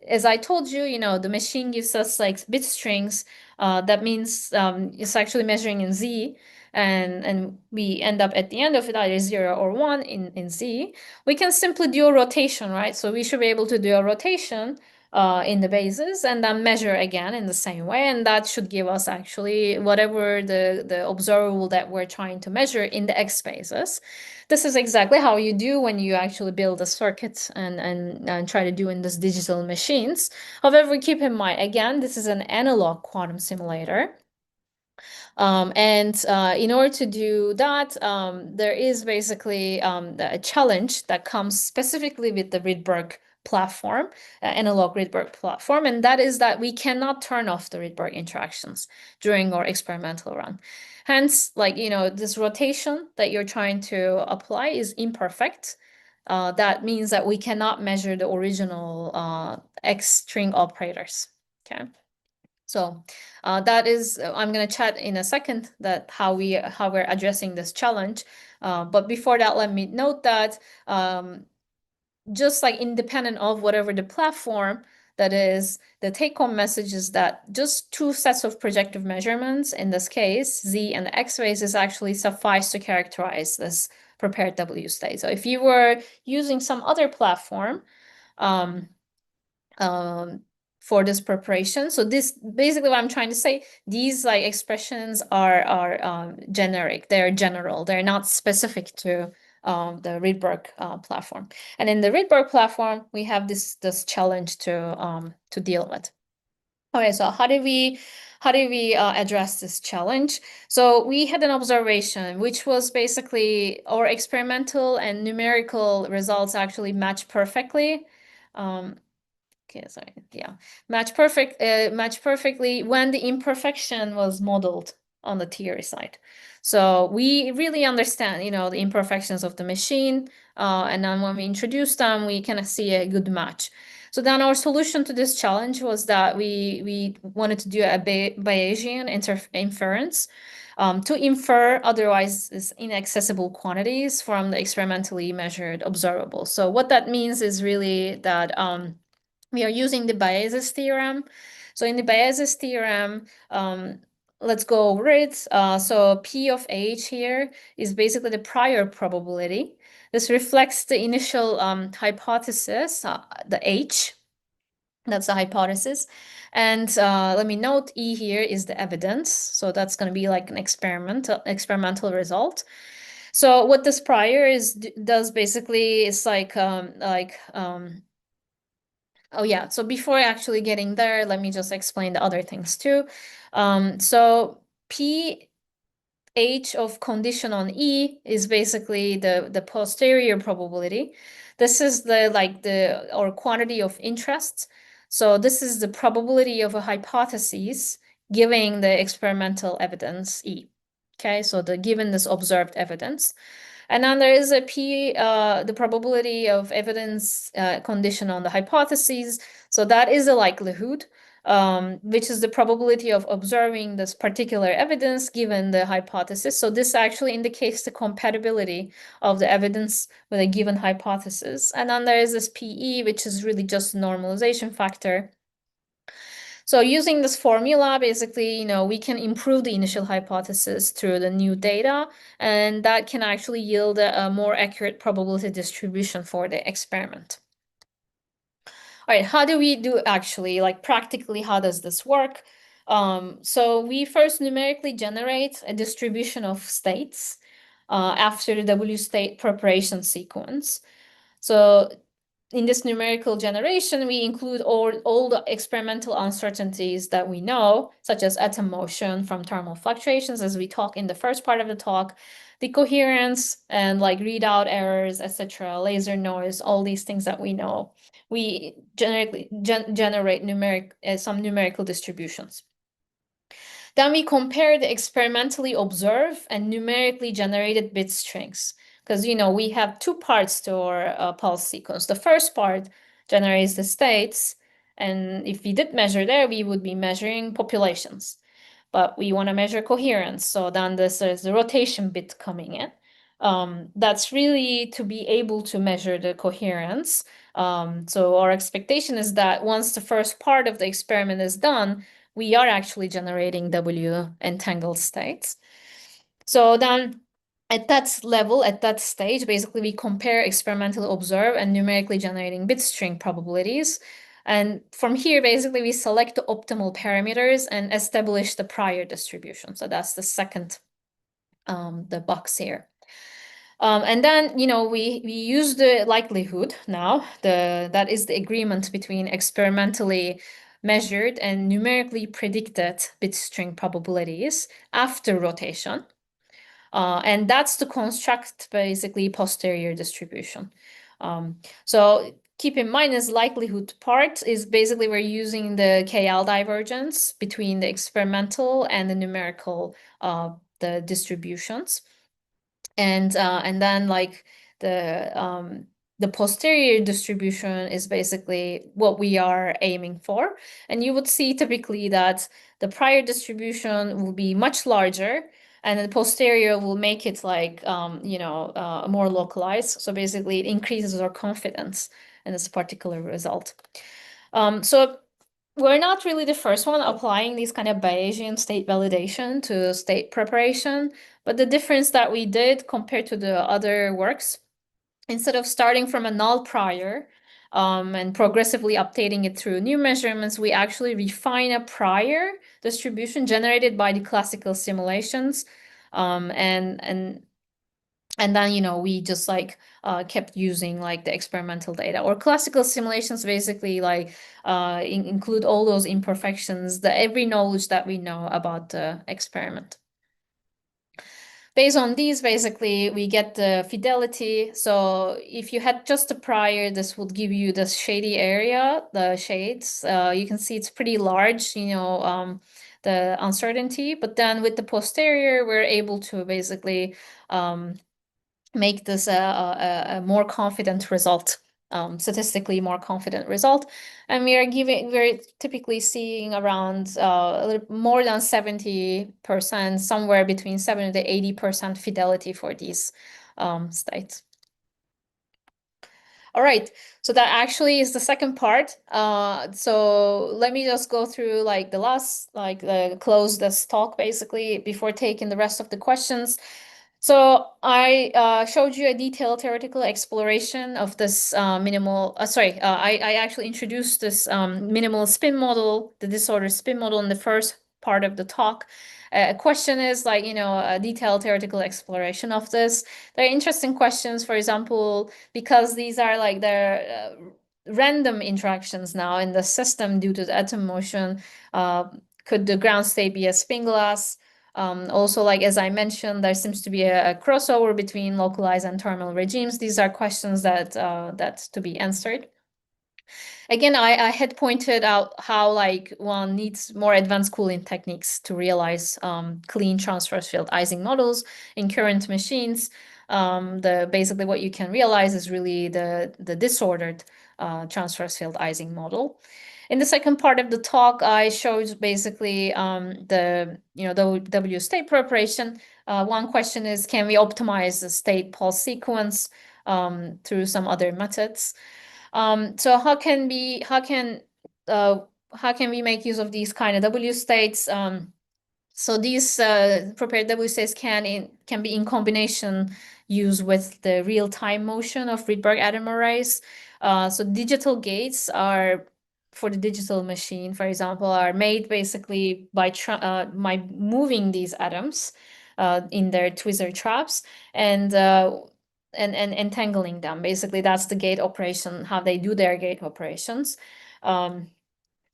B: as I told you, the machine gives us like bit strings. That means it's actually measuring in Z. And we end up at the end of it either 0 or 1 in Z. We can simply do a rotation, right? So we should be able to do a rotation in the bases and then measure again in the same way. And that should give us actually whatever the observable that we're trying to measure in the X spaces. This is exactly how you do when you actually build a circuit and try to do in these digital machines. However, keep in mind, again, this is an analog quantum simulator. In order to do that, there is basically a challenge that comes specifically with the Rydberg platform, analog Rydberg platform, and that is that we cannot turn off the Rydberg interactions during our experimental run. Hence, this rotation that you're trying to apply is imperfect. That means that we cannot measure the original X string operators, okay? So that is, I'm going to chat in a second that how we're addressing this challenge. But before that, let me note that just like independent of whatever the platform, that is, the take-home message is that just 2 sets of projective measurements, in this case, Z and X bases, actually suffice to characterize this prepared W state. So if you were using some other platform, for this preparation. So this basically what I'm trying to say, these like expressions are generic, they're general, they're not specific to the Rydberg platform. And in the Rydberg platform, we have this challenge to deal with. Okay, so how do we address this challenge? So we had an observation, which was basically our experimental and numerical results actually match perfectly. Okay, sorry. Yeah, match perfectly when the imperfection was modeled on the theory side. So we really understand, the imperfections of the machine, and then when we introduce them, we kind of see a good match. So then our solution to this challenge was that we wanted to do a Bayesian inference to infer otherwise inaccessible quantities from the experimentally measured observables. So what that means is really that we are using the Bayes' theorem. So in the Bayes' theorem, let's go over it. So P of H here is basically the prior probability. This reflects the initial hypothesis, the H. That's the hypothesis. And let me note E here is the evidence. So that's going to be like an experimental result. So what this prior does basically is oh yeah, so before actually getting there, let me just explain the other things too. So PH of condition on E is basically the posterior probability. This is or quantity of interest. So this is the probability of a hypothesis giving the experimental evidence E. Okay, so given this observed evidence. And then there is a the probability of evidence condition on the hypotheses. So that is a likelihood, which is the probability of observing this particular evidence given the hypothesis. So this actually indicates the compatibility of the evidence with a given hypothesis. And then there is this PE, which is really just a normalization factor. So using this formula, basically, you know, we can improve the initial hypothesis through the new data, and that can actually yield a more accurate probability distribution for the experiment. All right, how do we do actually, like practically, how does this work? So we first numerically generate a distribution of states after the W state preparation sequence. So in this numerical generation, we include all the experimental uncertainties that we know, such as atom motion from thermal fluctuations, as we talk in the first part of the talk, the coherence and like readout errors, etc., laser noise, all these things that we know. We generate some numerical distributions. Then we compare the experimentally observed and numerically generated bit strings. Because, you know, we have two parts to our pulse sequence. The first part generates the states. And if we did measure there, we would be measuring populations. But we want to measure coherence. So then this is the rotation bit coming in. That's really to be able to measure the coherence. So our expectation is that once the first part of the experiment is done, we are actually generating W entangled states. So then at that level, at that stage, basically we compare experimentally observed and numerically generating bit string probabilities. And from here, basically we select the optimal parameters and establish the prior distribution. So that's the second, the box here. And then, you know, we use the likelihood now, that is the agreement between experimentally measured and numerically predicted bit string probabilities after rotation. And that's to construct basically posterior distribution. So keep in mind this likelihood part is basically we're using the KL divergence between the experimental and the numerical the distributions. And then like the posterior distribution is basically what we are aiming for. And you would see typically that the prior distribution will be much larger and the posterior will make it like, you know, more localized. So basically it increases our confidence in this particular result. So we're not really the first one applying these kind of Bayesian state validation to state preparation, but the difference that we did compared to the other works, instead of starting from a null prior and progressively updating it through new measurements, we actually refine a prior distribution generated by the classical simulations. And then, you know, we just like kept using like the experimental data. Or classical simulations basically like include all those imperfections, every knowledge that we know about the experiment. Based on these, basically, we get the fidelity. So if you had just a prior, this would give you this shady area, the shades. You can see it's pretty large, you know, the uncertainty. But then with the posterior, we're able to basically make this a more confident result, statistically more confident result. And we're typically seeing around a little more than 70%, somewhere between 70 to 80% fidelity for these states. All right, so that actually is the second part. So let me just go through like the last, like close this talk basically before taking the rest of the questions. So I showed you a detailed theoretical exploration of this minimal, I actually introduced this minimal spin model, the disorder spin model in the first part of the talk. A question is like, you know, a detailed theoretical exploration of this. There are interesting questions, for example, because these are like the random interactions now in the system due to the atom motion. Could the ground state be a spin glass? Also, like as I mentioned, there seems to be a crossover between localized and thermal regimes. These are questions that that's to be answered. Again, I had pointed out how like one needs more advanced cooling techniques to realize clean transverse field Ising models in current machines. Basically what you can realize is really the disordered transverse field Ising model. In the second part of the talk, I showed basically the W state preparation. One question is, can we optimize the state pulse sequence we make use of these kind of W states? So these prepared W states can be in combination used with the real-time motion of Rydberg atom arrays. So digital gates are for the digital machine, for example, are made basically by moving these atoms in their Twizzler traps and entangling them. Basically, that's the gate operation, how they do their gate operations.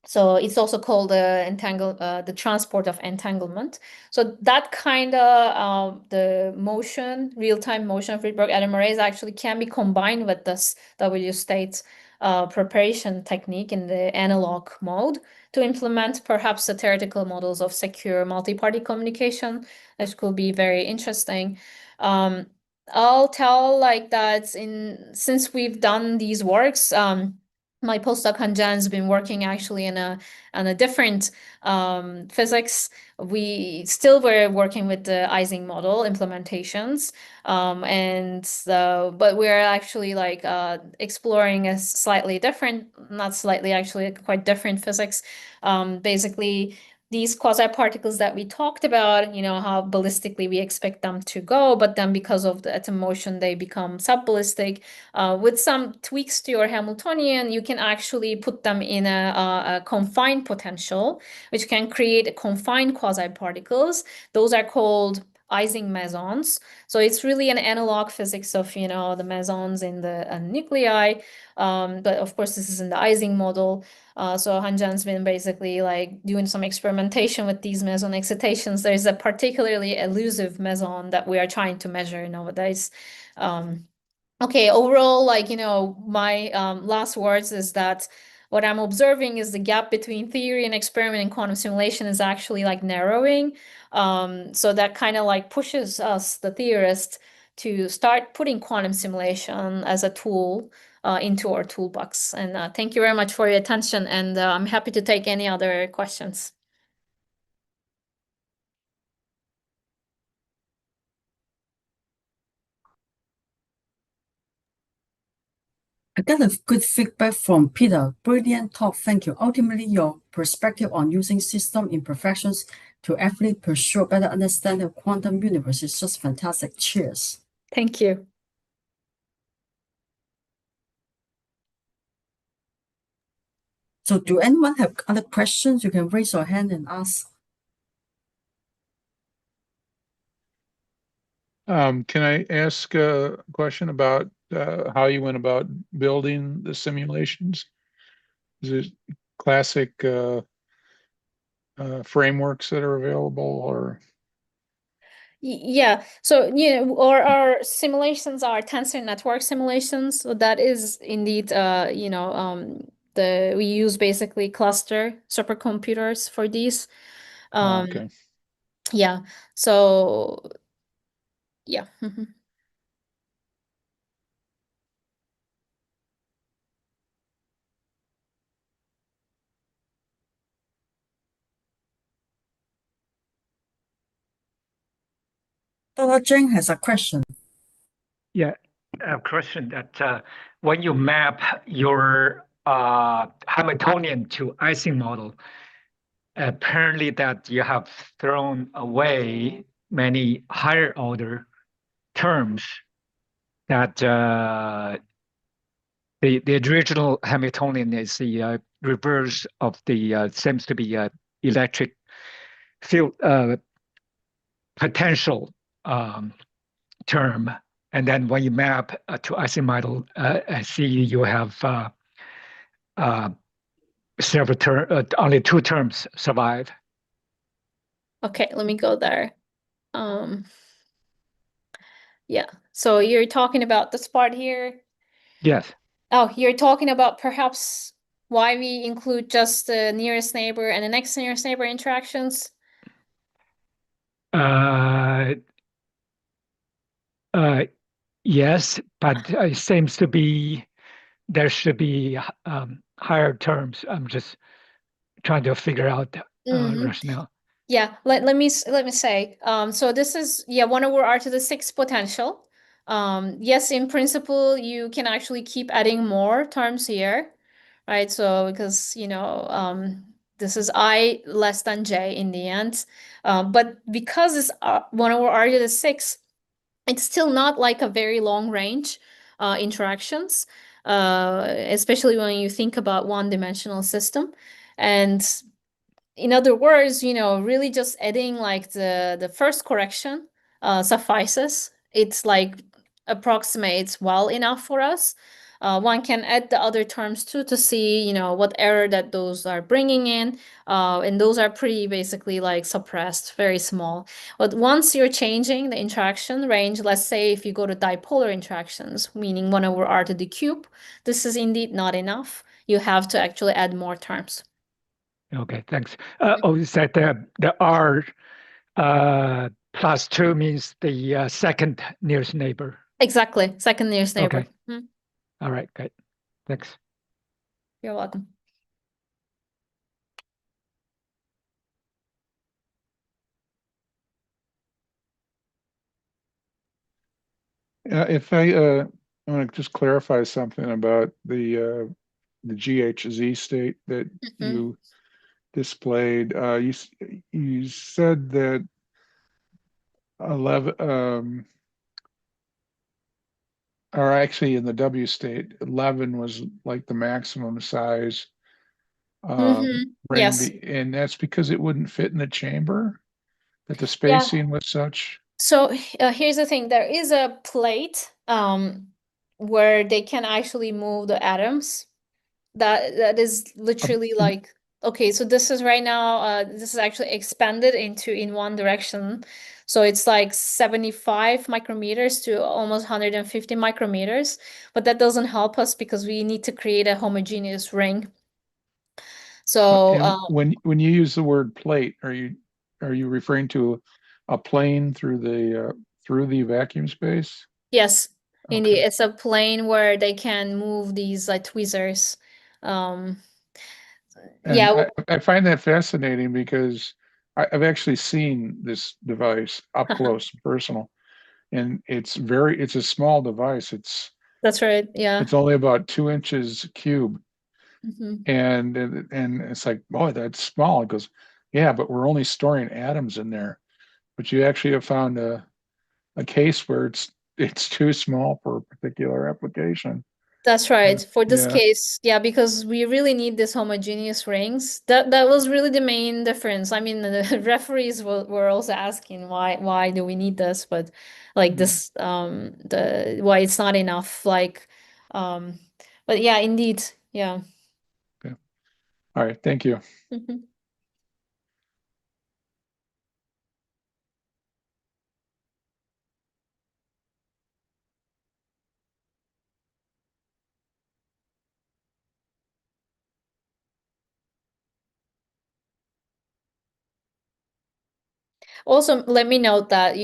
B: So it's also called the transport of entanglement. So that kind of the motion, real-time motion of Rydberg atom arrays actually can be combined with this W state preparation technique in the analog mode to implement perhaps the theoretical models of secure multi-party communication. This could be very interesting. I'll tell like that since we've done these works, my postdoc Hanjan's been working actually on a different physics. We still were working with the Ising model implementations, but we're actually like exploring a slightly different, not slightly, actually quite different physics. Basically, these quasi-particles that we talked about, you know, how ballistically we expect them to go, but then because of the atom motion, they become sub-ballistic. With some tweaks to your Hamiltonian, you can actually put them in a confined potential, which can create confined quasi-particles. Those are called Ising mesons. So it's really an analog physics of, you know, the mesons in the nuclei. But of course, this is in the Ising model. So Hanjan's been basically like doing some experimentation with these meson excitations. There's a particularly elusive meson that we are trying to measure nowadays. Okay, overall, like, you know, my last words is that what I'm observing is the gap between theory and experiment in quantum simulation is actually like narrowing. So that kind of like pushes us, the theorists, to start putting quantum simulation as a tool into our toolbox. And thank you very much for your attention. And I'm happy to take any other questions.
A: I got a good feedback from Peter. Brilliant talk. Thank you. Ultimately, your perspective on using system imperfections to actually pursue better understanding of quantum universe is just fantastic. Cheers.
B: Thank you.
A: So do anyone have other questions? You can raise your hand and ask.
D: Can I ask a question about how you went about building the simulations? Is it classic frameworks that are available, or?
B: Yeah, so you know, our simulations are tensor network simulations. So that is indeed, you know, we use basically cluster supercomputers for these.
D: Okay.
B: Yeah. So yeah.
A: Dr. Jing has a question.
F: Yeah, a question that when you map your Hamiltonian to Ising model, apparently that you have thrown away many higher order terms that the original Hamiltonian is the reverse of the seems to be electric field potential term. And then when you map to Ising model, I see you have several only two terms survive.
B: Okay, let me go there. Yeah, so you're talking about this part here.
F: Yes.
B: Oh, you're talking about perhaps why we include just the nearest neighbor and the next nearest neighbor interactions?
F: Yes, but it seems to be there should be higher terms. I'm just trying to figure out rationale.
B: Yeah, let me say. So this is 1 over r to the 6th potential. Yes, in principle, you can actually keep adding more terms here, right? So because, this is I less than J in the end. But because it's 1 over R to the 6, it's still not like a very long range interactions, especially when you think about one-dimensional system. And in other words, really just adding like the first correction suffices. It's like approximates well enough for us. One can add the other terms too to see, what error that those are bringing in. And those are pretty basically like suppressed, very small. But once you're changing the interaction range, let's say if you go to dipolar interactions, meaning 1 over R to the cube, this is indeed not enough. You have to actually add more terms.
F: Okay, thanks. You said the R plus 2 means the second nearest neighbor.
B: Exactly. Second nearest neighbor.
F: Okay. All right, good. Thanks.
B: You're welcome.
D: If I want to just clarify something about the GHZ state that you displayed. You said that 11, or actually in the W state, 11 was like the maximum size ring,
B: Yes.
D: and that's because it wouldn't fit in the chamber, that the
B: Yeah.
D: spacing was such.
B: So here's the thing. There is a plate where they can actually move the atoms. That is literally like, okay, so this is right now, this is actually expanded in one direction. So it's like 75 micrometers to almost 150 micrometers, but that doesn't help us because we need to create a homogeneous ring. So
D: And when you use the word plate, are you referring to a plane through the vacuum space?
B: yes, indeed,
D: Okay.
B: it's a plane where they can move these like tweezers.
D: And
B: Yeah,
D: I find that fascinating because I've actually seen this device up close and personal, and it's a small device.
B: that's right. Yeah.
D: It's only about 2 inches cube,
B: Mhm.
D: and it's like, boy, that's small. It goes, yeah, but we're only storing atoms in there. But you actually have found a case where it's too small for a particular application.
B: That's right. For this
D: Yeah.
B: case, yeah, because we really need this homogeneous rings. That was really the main difference. I mean, the referees were also asking why do we need this, but like this the why it's not enough. Like but yeah, indeed. Yeah.
D: Okay. All right. Thank you.
B: Mhm. Also, let me note that,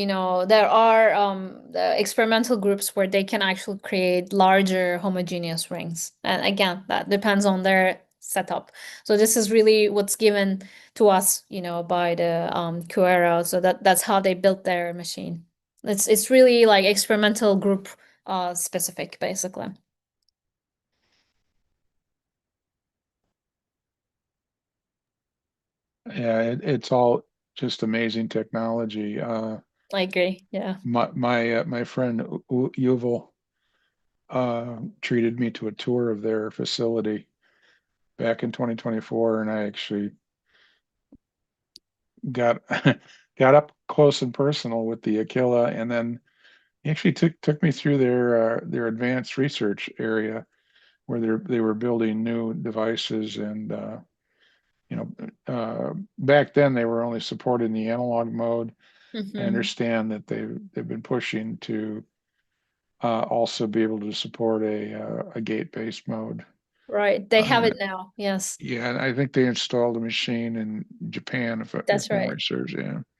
B: there are the experimental groups where they can actually create larger homogeneous rings. And again, that depends on their setup. So this is really what's given to us, by the QuEra. So that's how they built their machine. It's really like experimental group specific, basically.
D: Yeah, it's all just amazing technology.
B: I agree. Yeah.
D: My friend Yuval treated me to a tour of their facility back in 2024, and I actually got got up close and personal with the Aquila, and then he actually took me through their advanced research area where they were building new devices, and back then they were only supporting the analog mode. I understand that they've been pushing to also be able to support a gate-based mode.
B: Right. They have it now. Yes.
D: Yeah, and I think they installed a machine in Japan,
B: That's
D: if
B: right.
D: memory serves.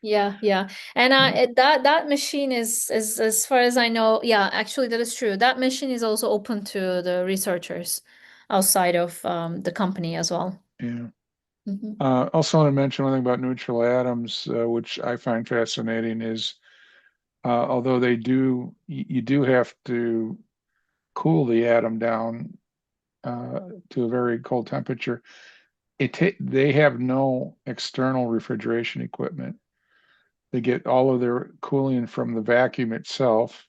D: Yeah.
B: Yeah. And that machine is as far as I know, yeah, actually that is true. That machine is also open to the researchers outside of the company as well.
D: Yeah.
B: Mhm.
D: Also want to mention one thing about neutral atoms, which I find fascinating, is although you do have to cool the atom down to a very cold temperature. They have no external refrigeration equipment. They get all of their cooling from the vacuum itself,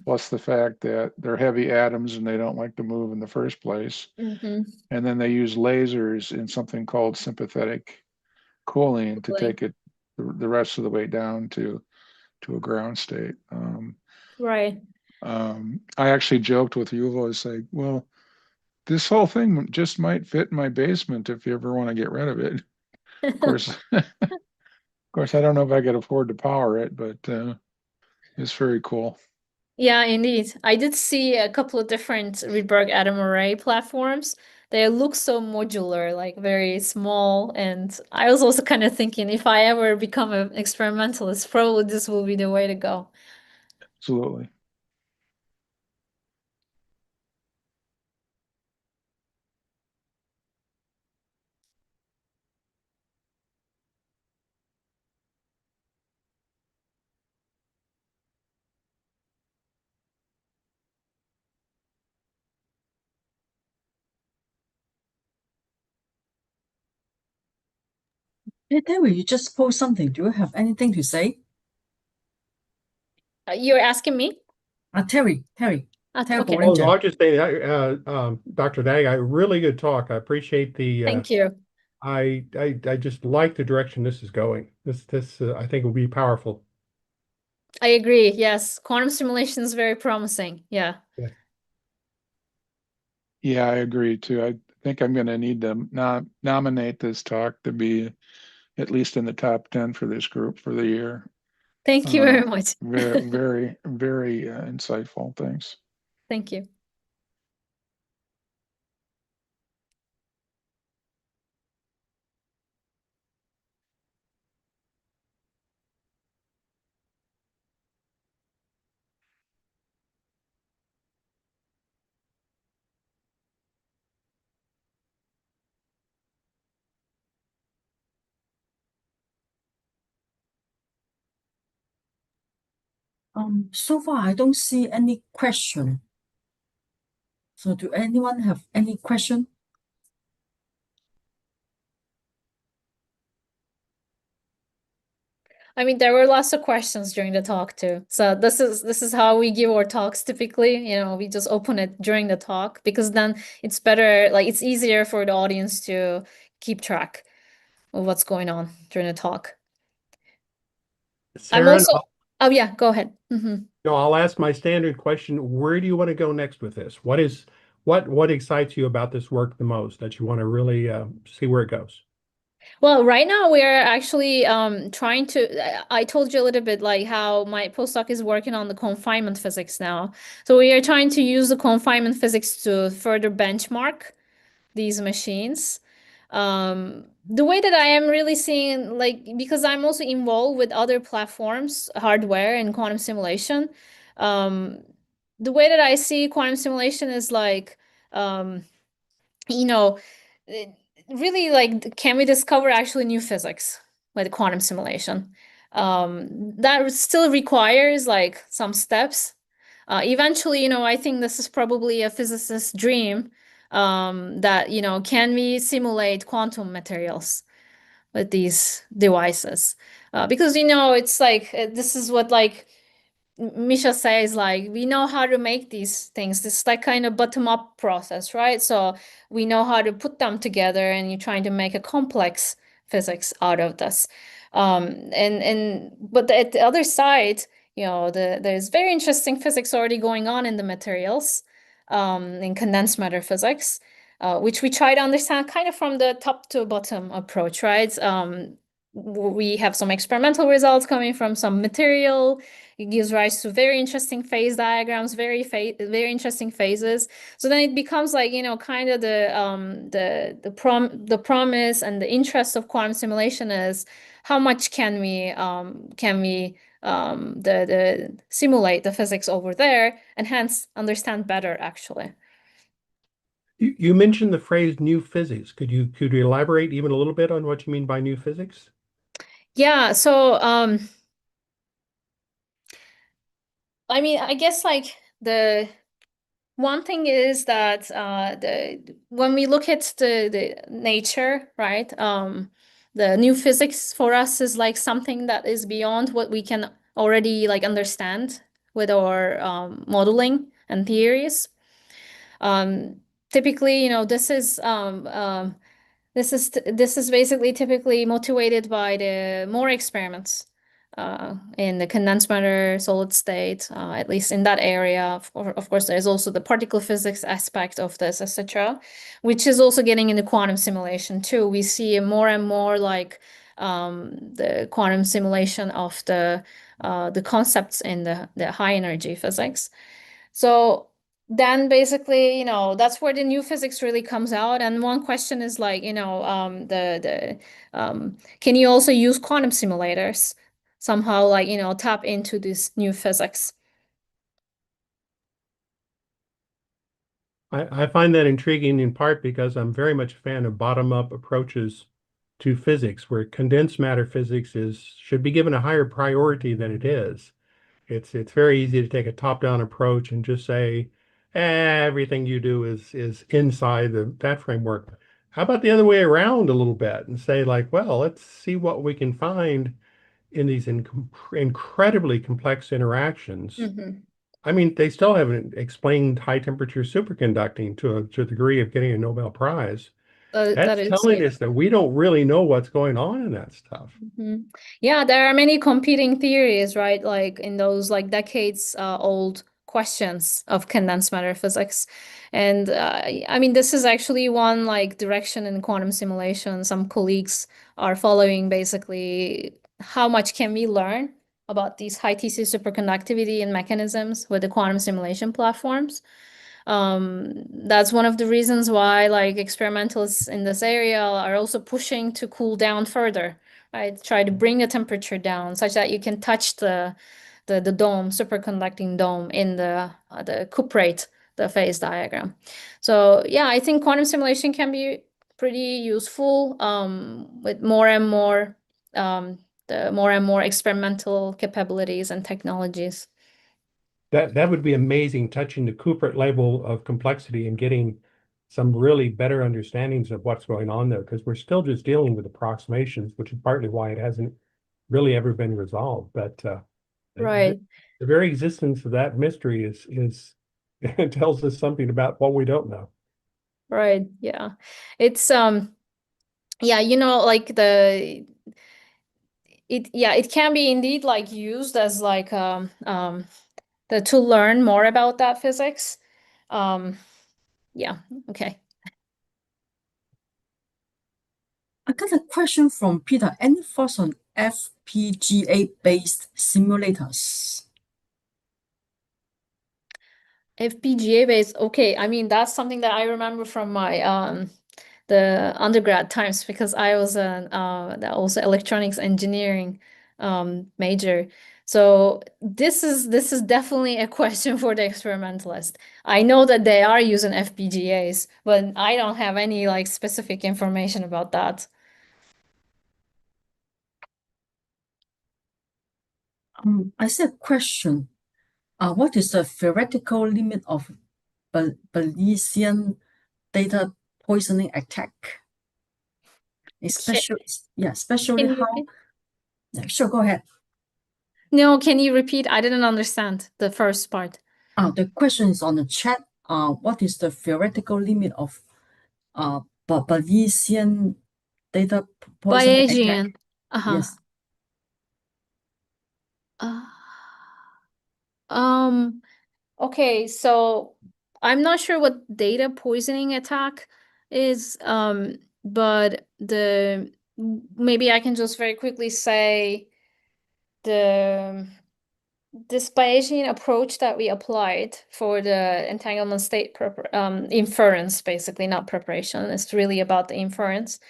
D: plus the fact that they're heavy atoms and they don't like to move in the first place. And then they use lasers in something called sympathetic cooling to take it the rest of the way down to a ground state.
B: Right.
D: I actually joked with Yuval, I was like, well, this whole thing just might fit in my basement if you ever want to get rid of it. Of course, I don't know if I could afford to power it, but it's very cool.
B: Yeah, indeed. I did see a couple of different Rydberg atom array platforms. They look so modular, like very small. And I was also kind of thinking if I ever become an experimentalist, probably this will be the way to go.
D: Absolutely.
A: Hey, Terry, you just post something. Do you have anything to say?
B: You're asking me?
A: Terry,
B: Okay.
C: Oh, no, I'll just say, Dr. Dag, really good talk. I appreciate the,
B: Thank you.
C: I just like the direction this is going. This I think will be powerful.
B: I agree. Yes. Quantum simulation is very promising. Yeah.
D: Yeah, I agree too. I think I'm going to need to nominate this talk to be at least in the top 10 for this group for the year.
B: Thank you very much.
D: Very, very, very insightful. Thanks.
B: Thank you.
A: So far I don't see any question. So do anyone have any question?
B: I mean, there were lots of questions during the talk too. So this is how we give our talks typically. We just open it during the talk because then it's better, like it's easier for the audience to keep track of what's going on during the talk. I'm
C: Sarah,
B: also, oh yeah, go ahead.
C: no, I'll ask my standard question. Where do you want to go next with this? What excites you about this work the most that you want to really see where it goes?
B: Well, right now we are actually trying to, I told you a little bit like how my postdoc is working on the confinement physics now. So we are trying to use the confinement physics to further benchmark these machines. The way that I am really seeing, like, because I'm also involved with other platforms, hardware and quantum simulation, the way that I see quantum simulation is like, you know, really like, can we discover actually new physics with quantum simulation? That still requires like some steps. Eventually, I think this is probably a physicist's dream, that, can we simulate quantum materials with these devices? Because, it's like, this is what like Misha says, like, we know how to make these things. This is like kind of bottom-up process, right? So we know how to put them together and you're trying to make a complex physics out of this. But at the other side, there's very interesting physics already going on in the materials, in condensed matter physics, which we try to understand kind of from the top to bottom approach, right? We have some experimental results coming from some material. It gives rise to very interesting phase diagrams, very interesting phases. So then it becomes like, kind of the promise and the interest of quantum simulation is how much can we simulate the physics over there and hence understand better actually.
C: You mentioned the phrase new physics. Could you elaborate even a little bit on what you mean by new physics?
B: Yeah, so I mean, I guess like the one thing is that when we look at the nature, right? The new physics for us is like something that is beyond what we can already like understand with our modeling and theories. Typically, this is basically typically motivated by the more experiments in the condensed matter, solid state, at least in that area. Of course, there's also the particle physics aspect of this, etc., which is also getting into quantum simulation too. We see more and more like the quantum simulation of the concepts in the high energy physics. So then basically, that's where the new physics really comes out. And one question is like, can you also use quantum simulators somehow, like, tap into this new physics?
C: I find that intriguing in part because I'm very much a fan of bottom-up approaches to physics, where condensed matter physics should be given a higher priority than it is. It's very easy to take a top-down approach and just say, everything you do is inside that framework. How about the other way around a little bit and say like, well, let's see what we can find in these incredibly complex interactions. I mean, they still haven't explained high temperature superconducting to the degree of getting a Nobel Prize. That's telling us that we don't really know what's going on in that stuff.
B: Yeah, there are many competing theories, right? Like in those like decades old questions of condensed matter physics. And I mean, this is actually one like direction in quantum simulation. Some colleagues are following basically how much can we learn about these high TC superconductivity and mechanisms with the quantum simulation platforms. That's one of the reasons why like experimentalists in this area are also pushing to cool down further, right? Try to bring the temperature down such that you can touch the dome, superconducting dome in the cuprate, the phase diagram. So yeah, I think quantum simulation can be pretty useful with more and more the more and more experimental capabilities and technologies.
C: That would be amazing, touching the cuprate level of complexity and getting some really better understandings of what's going on there, because we're still just dealing with approximations, which is partly why it hasn't really ever been resolved. But
B: right,
C: the very existence of that mystery is it tells us something about what we don't know.
B: Right. Yeah. It's yeah, like it can be indeed like used as like to learn more about that physics. Yeah, okay.
A: I got a question from Peter. Any thoughts on FPGA-based simulators?
B: FPGA based, okay. I mean, that's something that I remember from my the undergrad times, because I was an also electronics engineering major. So this is definitely a question for the experimentalist. I know that they are using FPGAs, but I don't have any like specific information about that.
A: I see a question. What is the theoretical limit of Bayesian data poisoning attack? Especially
B: Can you
A: how.
B: repeat?
A: Yeah, sure, go ahead.
B: No, can you repeat? I didn't understand the first part.
A: The question is on the chat. What is the theoretical limit of Bayesian data poisoning attack?
B: Bayesian.
A: Yes.
B: Okay, so I'm not sure what data poisoning attack is, but maybe I can just very quickly say this Bayesian approach that we applied for the entanglement state inference, basically, not preparation. It's really about the inference.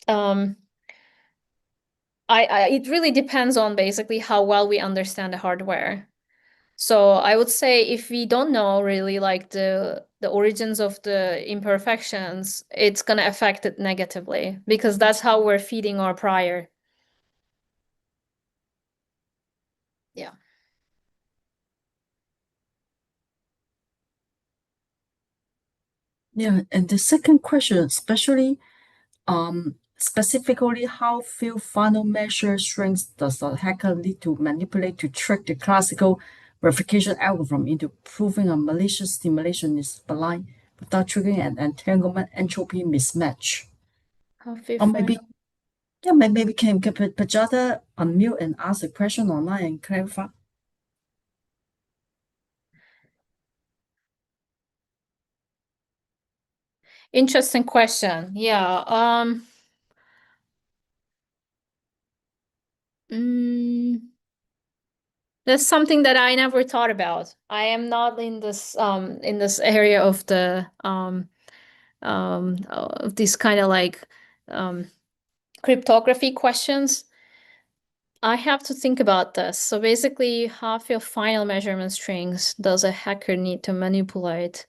B: It really depends on basically how well we understand the hardware. So I would say if we don't know really like the origins of the imperfections, it's gonna affect it negatively, because that's how we're feeding our prior. Yeah.
A: Yeah, and the second question, especially specifically, how few final measure strings does the hacker need to manipulate to trick the classical verification algorithm into proving a malicious simulation is blind without triggering an entanglement entropy mismatch?
B: How few
A: Or maybe,
B: final-
A: yeah, maybe can Pajata unmute and ask a question online and clarify?
B: Interesting question. Yeah. That's something that I never thought about. I am not in this area of the of these kind of like cryptography questions. I have to think about this. So basically, how few final measurement strings does a hacker need to manipulate?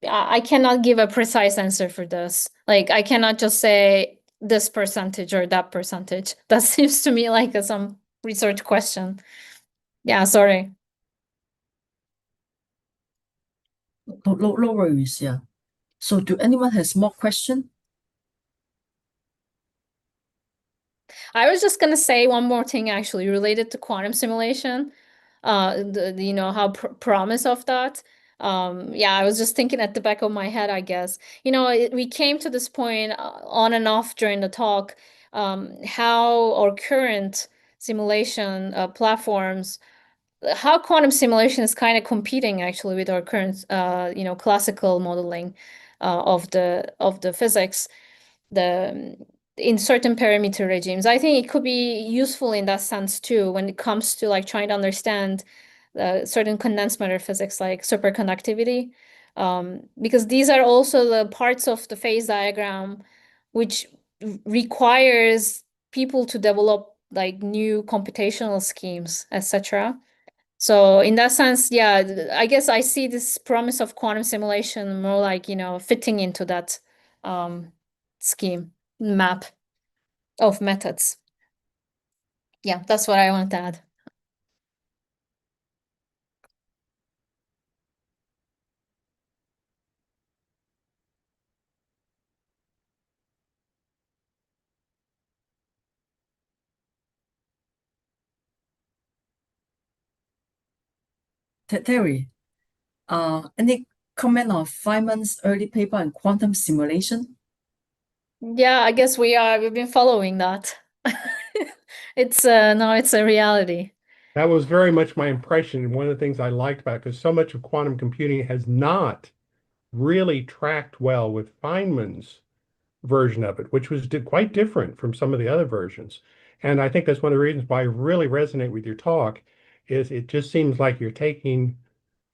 B: I cannot give a precise answer for this. Like, I cannot just say this percentage or that percentage. That seems to me like some research question. Yeah, sorry.
A: No worries, yeah. So do anyone has more question?
B: I was just gonna say one more thing actually related to quantum simulation. You know how promise of that. Yeah, I was just thinking at the back of my head, I guess. You know, we came to this point on and off during the talk, how our current simulation platforms, how quantum simulation is kind of competing actually with our current, you know, classical modeling of the physics, the in certain parameter regimes. I think it could be useful in that sense too when it comes to like trying to understand certain condensed matter physics like superconductivity, because these are also the parts of the phase diagram which requires people to develop like new computational schemes, etc. So in that sense, yeah, I guess I see this promise of quantum simulation more like, you know, fitting into that scheme map of methods. Yeah, that's what I want to add.
A: Terry, any comment on Feynman's early paper on quantum simulation?
B: Yeah, I guess we've been following that. It's no, it's a reality.
C: That was very much my impression, and one of the things I liked about it, because so much of quantum computing has not really tracked well with Feynman's version of it, which was quite different from some of the other versions. And I think that's one of the reasons why I really resonate with your talk, is it just seems like you're taking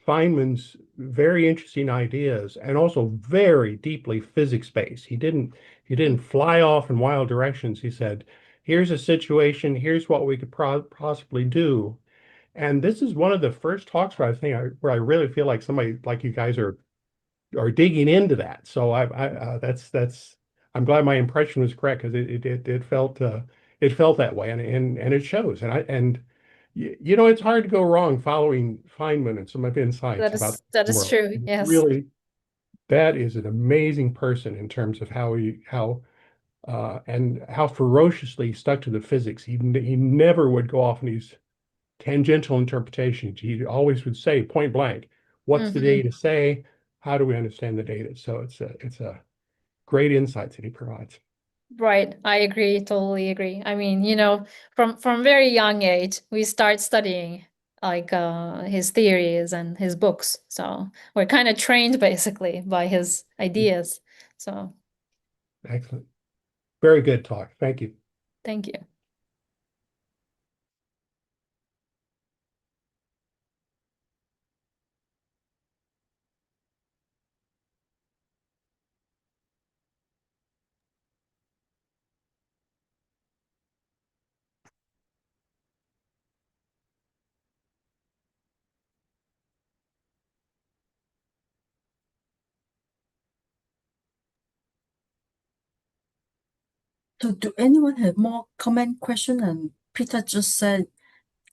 C: Feynman's very interesting ideas and also very deeply physics-based. He didn't fly off in wild directions. He said, here's a situation, here's what we could possibly do. And this is one of the first talks where I really feel like somebody like you guys are digging into that. So that's I'm glad my impression was correct, because it felt that way, and it shows. And you know, it's hard to go wrong following Feynman and some of his insights about
B: That
C: the
B: is
C: world.
B: true. Yes.
C: Really, that is an amazing person in terms of and how ferociously he stuck to the physics. He never would go off in these tangential interpretations. He always would say point blank, what's the data say? How do we understand the data? So it's a great insights that he provides.
B: Right. I agree. Totally agree. I mean, you know, from very young age, we start studying like his theories and his books. So we're kind of trained basically by his ideas. So
C: Excellent. Very good talk. Thank you.
B: thank you.
A: So do anyone have more comment, question? And Peter just said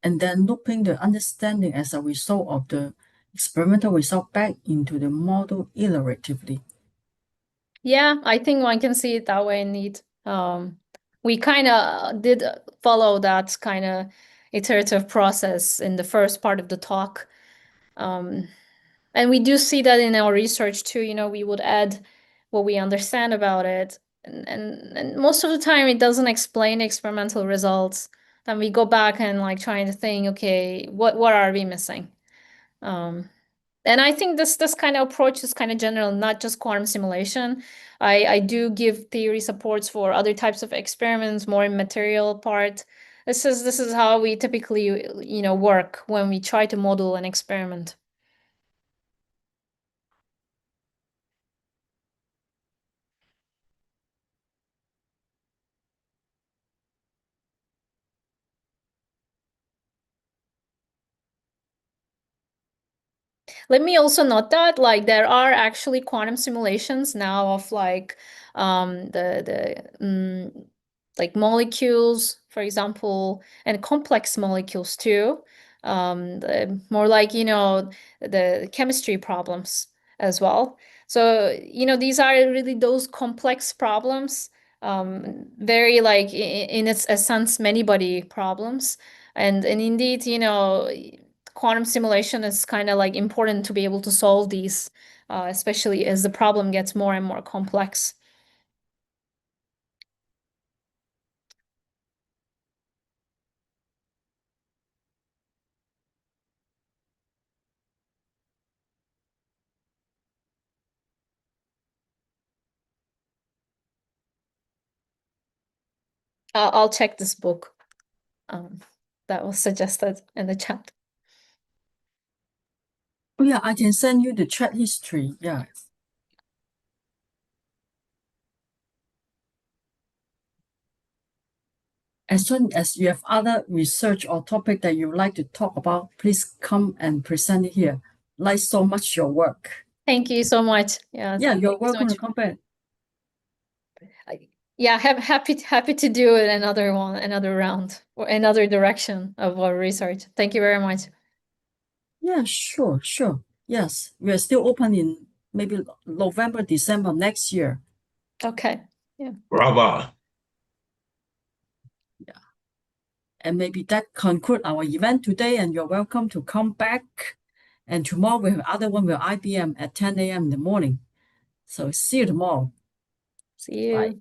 A: and then looping the understanding as a result of the experimental result back into the model iteratively.
B: Yeah, I think one can see it that way indeed. We kind of did follow that kind of iterative process in the first part of the talk. And we do see that in our research too, we would add what we understand about it. And most of the time it doesn't explain experimental results. Then we go back and like trying to think, okay, what are we missing? And I think this kind of approach is kind of general, not just quantum simulation. I do give theory supports for other types of experiments, more in material part. This is how we typically, work when we try to model an experiment. Let me also note that like there are actually quantum simulations now of like like molecules, for example, and complex molecules too. More like the chemistry problems as well. So these are really those complex problems, very like in its essence many-body problems, and indeed quantum simulation is kind of like important to be able to solve these, especially as the problem gets more and more complex. I'll check this book that was suggested in the chat.
A: Oh yeah, I can send you the chat history. Yeah. As soon as you have other research or topic that you would like to talk about, please come and present it here. Like so much your work.
B: Thank you so much. Yeah,
A: Yeah, you're
B: thank you so
A: welcome to
B: much.
A: come back.
B: Yeah, happy to do it another one, another round, or another direction of our research. Thank you very much.
A: Yeah, sure. Yes, we are still open in maybe November, December next year.
B: Okay. Yeah.
E: Bravo.
A: And maybe that conclude our event today, and you're welcome to come back. And tomorrow we have other one with IBM at 10 a.m. in the morning. So see you tomorrow.
B: See you.
A: Bye.